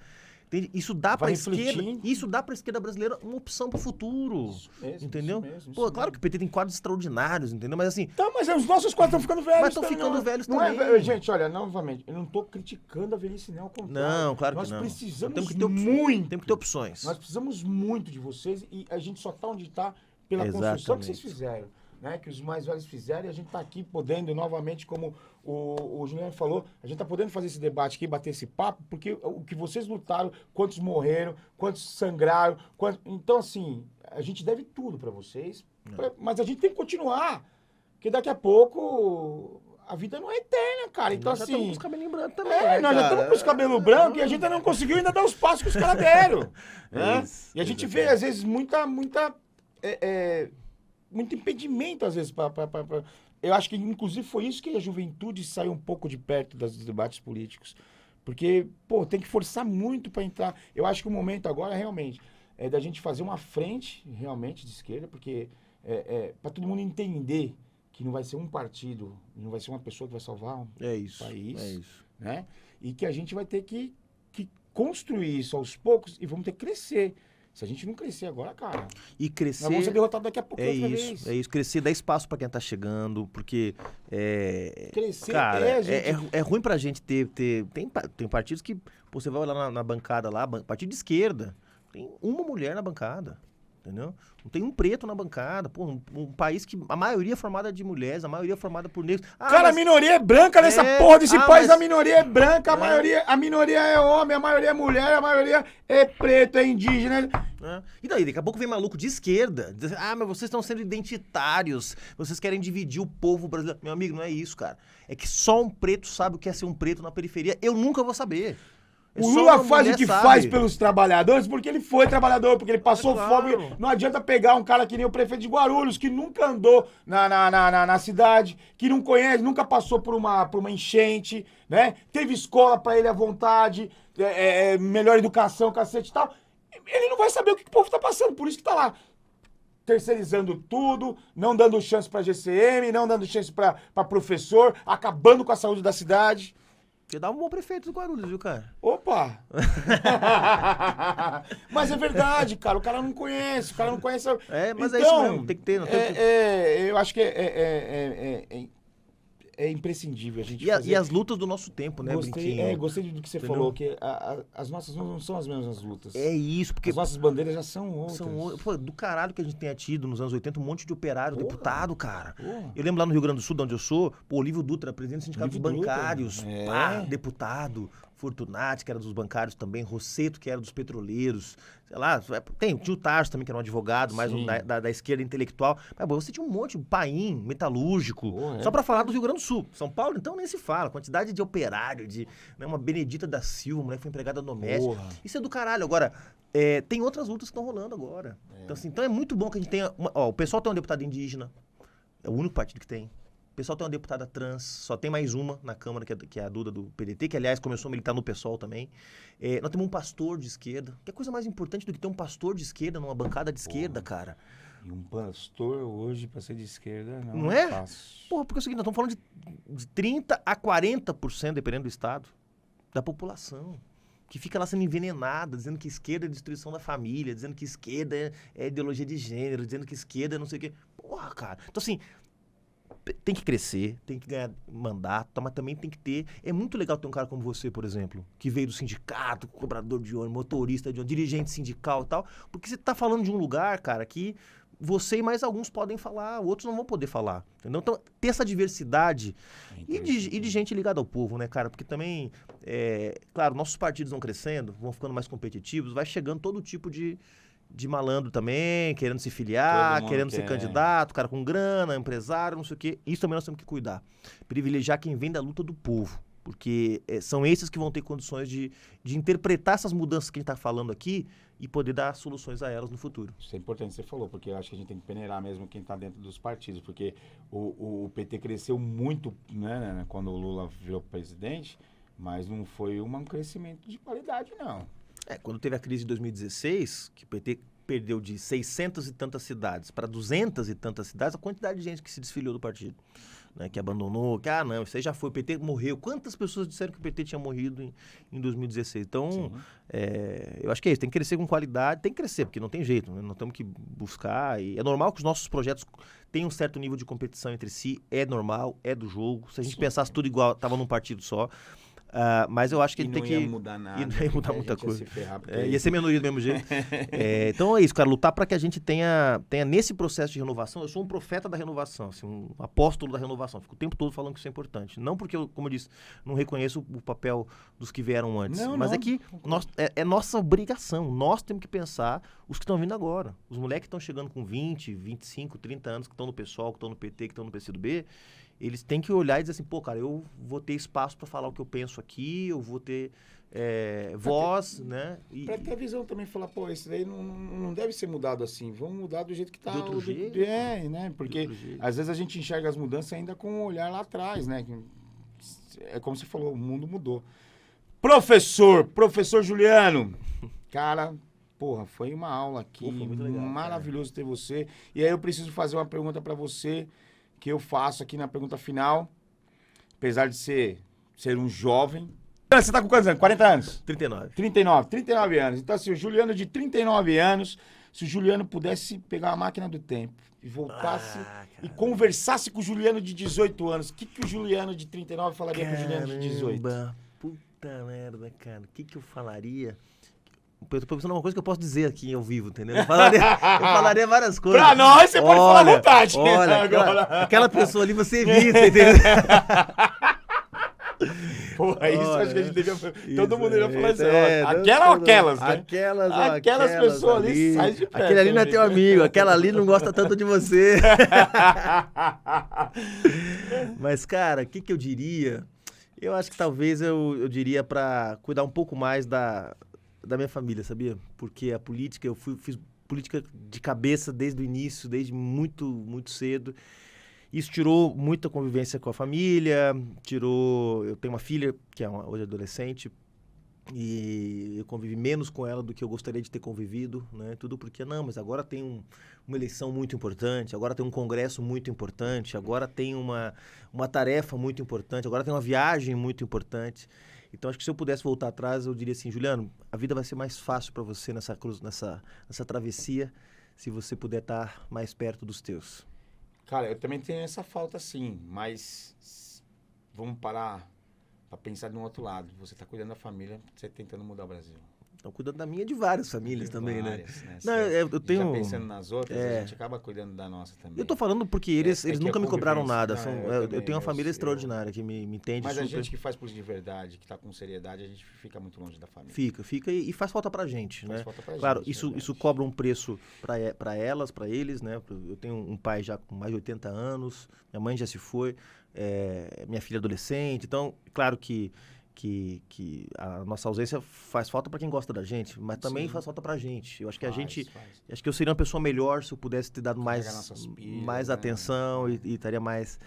entende? Isso dá para a esquerda brasileira uma opção para o futuro. Isso mesmo, entendeu? Isso mesmo, Pô, claro que o PT tem quadros extraordinários, entendeu? Mas assim, então, mas os nossos quadros estão ficando velhos. Mas estão ficando velhos não também. Gente, olha, novamente, eu não tô criticando a velhice, não, ao contrário. Não, claro que não. Nós precisamos Temos que ter muito. Temos que ter opções. Nós precisamos muito de vocês e a gente só tá onde tá pela construção que vocês fizeram. Né, que os mais velhos fizeram, e a gente está aqui podendo novamente, como o Juliano falou, a gente está podendo fazer esse debate aqui, bater esse papo, porque o que vocês lutaram, quantos morreram, quantos sangraram, então assim, a gente deve tudo para vocês, mas a gente tem que continuar, porque daqui a pouco a vida não é eterna, cara, então nós assim... já estamos com os cabelinhos brancos também, nós já estamos com os cabelos brancos e a gente ainda não conseguiu ainda dar os passos que os caras deram, né? Isso, e a gente vê, às vezes, muito impedimento, às vezes, eu acho que, inclusive, foi isso que a juventude saiu um pouco de perto dos debates políticos. Porque, pô, tem que forçar muito para entrar. Eu acho que o momento agora, realmente, é da gente fazer uma frente, realmente, de esquerda, porque para todo mundo entender que não vai ser um partido, não vai ser uma pessoa que vai salvar um país, né? E que a gente vai ter que construir isso aos poucos e vamos ter que crescer. Se a gente não crescer agora, cara... E crescer... Nós vamos ser derrotados daqui a pouco outra vez. É isso. Crescer, dar espaço pra quem tá chegando, porque... Crescer cara, gente... é ruim pra gente ter... Tem partidos que... Pô, você vai olhar na bancada lá, partido de esquerda, tem uma mulher na bancada, entendeu? Não tem um preto na bancada. Pô, um país que a maioria é formada de mulheres, a maioria é formada por negros. Cara, a minoria é branca nessa porra desse país, a minoria é branca, a minoria é homem, a maioria é mulher, a maioria é preto, é indígena. E daí, daqui a pouco vem maluco de esquerda, diz, mas vocês estão sendo identitários, vocês querem dividir o povo brasileiro. Meu amigo, não é isso, cara. É que só um preto sabe o que é ser um preto na periferia. Eu nunca vou saber. O Lula faz o que faz pelos trabalhadores porque ele foi trabalhador, porque ele passou fome. Não adianta pegar um cara que nem o prefeito de Guarulhos, que nunca andou na cidade, que não conhece, nunca passou por uma enchente, né? Teve escola pra ele à vontade, melhor educação, cacete e tal. Ele não vai saber o que o povo tá passando, por isso que tá lá. terceirizando tudo, não dando chance pra GCM, não dando chance pra professor, acabando com a saúde da cidade. Você dá um bom prefeito do Guarulhos, viu, cara? Opa! Mas é verdade, cara. O cara não conhece, o cara não conhece. Mas então, é isso mesmo, tem que ter. Não tem que... eu acho que é imprescindível a gente fazer. E as lutas do nosso tempo, né, Brinquinho? Gostei do que você falou, que as nossas não são as mesmas lutas. É isso, porque... As nossas bandeiras já são outras. Pô, do caralho que a gente tenha tido nos anos 80, um monte de operário, deputado, cara. Porra. Eu lembro lá no Rio Grande do Sul, de onde eu sou, pô, Olívio Dutra, presidente do Sindicato dos Bancários, deputado, Fortunati, que era dos bancários também, Rosseto, que era dos petroleiros, sei lá, tinha o Tarso também, que era um advogado, mais da esquerda intelectual. Mas, pô, você tinha um monte, Paim, metalúrgico, só pra falar do Rio Grande do Sul. São Paulo, então, nem se fala. Quantidade de operário, uma Benedita da Silva, mulher que foi empregada doméstica. Isso é do caralho. Agora, tem outras lutas que estão rolando agora. Então, assim, é muito bom que a gente tenha... o pessoal tem um deputado indígena, é o único partido que tem. O pessoal tem uma deputada trans, só tem mais uma na Câmara, que é a Duda do PDT, que, aliás, começou a militar no PSOL também. Nós temos um pastor de esquerda. Que coisa mais importante do que ter um pastor de esquerda numa bancada de esquerda, cara? E um pastor hoje, pra ser de esquerda, não é fácil. Porra, porque é o seguinte, nós estamos falando de 30% a 40%, dependendo do estado, da população, que fica lá sendo envenenada, dizendo que esquerda é destruição da família, dizendo que esquerda é ideologia de gênero, dizendo que esquerda é não sei o quê. Porra, cara. Então, assim... Tem que crescer, tem que ganhar mandato, mas também tem que ter... É muito legal ter um cara como você, por exemplo, que veio do sindicato, cobrador de ônibus, motorista de ônibus, dirigente sindical e tal, porque você tá falando de um lugar, cara, que você e mais alguns podem falar, outros não vão poder falar, entendeu? Então, ter essa diversidade e de gente ligada ao povo, né, cara? Porque também, claro, nossos partidos vão crescendo, vão ficando mais competitivos, vai chegando todo tipo de malandro também, querendo se filiar, querendo ser candidato, cara com grana, empresário, não sei o quê. Isso também nós temos que cuidar. Privilegiar quem vem da luta do povo. Porque são esses que vão ter condições de interpretar essas mudanças que a gente está falando aqui e poder dar soluções a elas no futuro. Isso é importante que você falou, porque eu acho que a gente tem que peneirar mesmo quem está dentro dos partidos. Porque o PT cresceu muito, né, quando o Lula virou presidente, mas não foi um crescimento de qualidade, não. Quando teve a crise de 2016, que o PT perdeu de 600 e tantas cidades para 200 e tantas cidades, a quantidade de gente que se desfiliou do partido, né, que abandonou, que, não, isso aí já foi, o PT morreu. Quantas pessoas disseram que o PT tinha morrido em 2016? Então, eu acho que é isso, tem que crescer com qualidade, tem que crescer, porque não tem jeito, né? Nós temos que buscar, e é normal que os nossos projetos tenham um certo nível de competição entre si, é normal, é do jogo. Se a gente pensasse tudo igual, estava num partido só. Mas eu acho que a gente tem que... não ia mudar nada. E não ia mudar muita coisa. Ia se ferrar, ia ser minoria do mesmo jeito. Então é isso, cara. Lutar para que a gente tenha nesse processo de renovação. Eu sou um profeta da renovação, assim, um apóstolo da renovação. Fico o tempo todo falando que isso é importante. Não porque eu, como eu disse, não reconheço o papel dos que vieram antes. Mas é que é nossa obrigação. Nós temos que pensar os que estão vindo agora. Os moleques que estão chegando com 20, 25, 30 anos, que estão no PSOL, que estão no PT, que estão no PCdoB, eles têm que olhar e dizer assim, pô, cara, eu vou ter espaço para falar o que eu penso aqui, eu vou ter voz, né? Pra ter visão também, falar, pô, isso daí não deve ser mudado assim, vamos mudar do jeito que tá. De outro jeito. Né? Porque às vezes a gente enxerga as mudanças ainda com um olhar lá atrás, né? É como você falou, o mundo mudou. Professor Juliano, cara... Porra, foi uma aula aqui, foi muito legal, maravilhoso ter você. E aí eu preciso fazer uma pergunta pra você, que eu faço aqui na pergunta final. Apesar de ser um jovem. Você tá com quantos anos? 40 anos? 39 anos. Então assim, o Juliano de 39 anos, se o Juliano pudesse pegar a máquina do tempo e voltasse e conversasse com o Juliano de 18 anos, o que o Juliano de 39 falaria com o Juliano de 18? Puta merda, cara. O que eu falaria? Eu tô pensando uma coisa que eu posso dizer aqui ao vivo, entendeu? Eu falaria várias coisas. Pra nós, você pode falar à vontade. Olha, aquela pessoa ali, você evita, entendeu? Porra, isso acho que a gente devia... Todo mundo ia falar assim, aquela ou aquelas, né? Aquelas pessoas ali, sai de perto. Aquele ali não é teu amigo, aquela ali não gosta tanto de você. Mas, cara, o que eu diria? Eu acho que talvez eu diria pra cuidar um pouco mais da minha família, sabia? Porque a política, eu fiz política de cabeça desde o início, desde muito, muito cedo. Isso tirou muita convivência com a família, eu tenho uma filha, que é hoje adolescente, E eu convivi menos com ela do que eu gostaria de ter convivido, né? Tudo porque, não, mas agora tem uma eleição muito importante, agora tem um congresso muito importante, agora tem uma tarefa muito importante, agora tem uma viagem muito importante. Então, acho que se eu pudesse voltar atrás, eu diria assim, Juliano, a vida vai ser mais fácil para você nessa travessia, se você puder estar mais perto dos teus. Cara, eu também tenho essa falta, sim, mas vamos parar pra pensar de um outro lado. Você tá cuidando da família, você tentando mudar o Brasil. Estão cuidando da minha e de várias famílias também, Várias, né? né? Não, eu tenho... Já pensando nas outras, a gente acaba cuidando da nossa também. Eu tô falando porque eles que nunca é me cobraram convivência. nada. Não, Eu tenho uma família extraordinária que me entende Mas super. a gente que faz política de verdade, que tá com seriedade, a gente fica muito longe da família. Fica e faz falta pra gente, Faz né? falta pra Claro, gente, isso verdade. cobra um preço pra elas, pra eles, né? Eu tenho um pai já com mais de 80 anos, minha mãe já se foi, minha filha adolescente. Então, claro que a nossa ausência faz falta pra quem gosta da gente, mas também Sim. faz falta pra gente. Eu acho que Faz. acho que eu seria uma pessoa melhor se eu pudesse ter dado Carregar nossas pilhas, mais né? atenção e estaria mais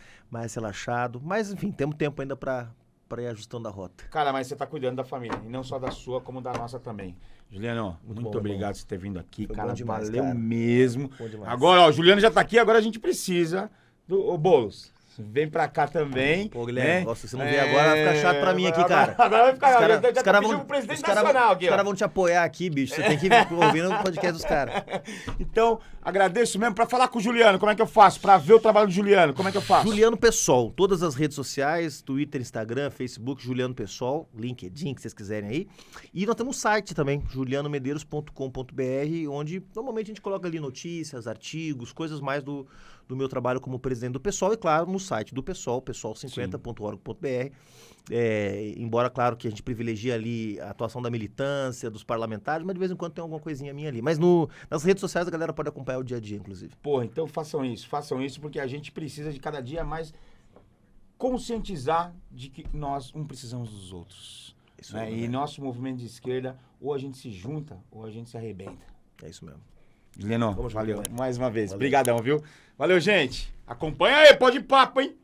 relaxado. Mas, enfim, temos tempo ainda pra ir ajustando a rota. Cara, mas você tá cuidando da família, e não só da sua, como da nossa também. Juliano, muito bom, obrigado bom. por você ter vindo aqui, Foi cara. bom demais, valeu cara. mesmo. Bom demais. Agora, ó, o Juliano já tá aqui, agora a gente precisa do Boulos. Vem pra cá também. Pô, Guilherme, né? nossa, se você não vier agora, vai ficar chato pra mim aqui, cara. Agora vai ficar. Os cara- já tá os cara pedindo vão- pro presidente os cara- nacional aqui, Os ó. caras vão te apoiar aqui, bicho. Você tem que vir ouvindo o podcast dos caras. Então, agradeço mesmo. Pra falar com o Juliano, como é que eu faço? Pra ver o trabalho do Juliano, como é que eu faço? Juliano Pessol, todas as redes sociais, Twitter, Instagram, Facebook, Juliano Pessol, LinkedIn, que vocês quiserem aí. E nós temos um site também, julianomedeiros.com.br, onde normalmente a gente coloca ali notícias, artigos, coisas mais do meu trabalho como presidente do Pessol e, claro, no site do Pessol, pessol50.org.br. Embora, claro, que a gente privilegia ali a atuação da militância, dos parlamentares, mas de vez em quando tem alguma coisinha minha ali. Mas nas redes sociais a galera pode acompanhar o dia a dia, inclusive. Pô, então façam isso, porque a gente precisa de cada dia mais conscientizar de que nós precisamos dos outros. Isso Né? aí, E né? nosso movimento de esquerda, ou a gente se junta, ou a gente se arrebenta. É isso mesmo. Juliano, Vamos junto, valeu galera. mais uma vez. Valeu. Obrigadão, viu? Valeu, gente. Acompanha aí, pode ir papo, hein?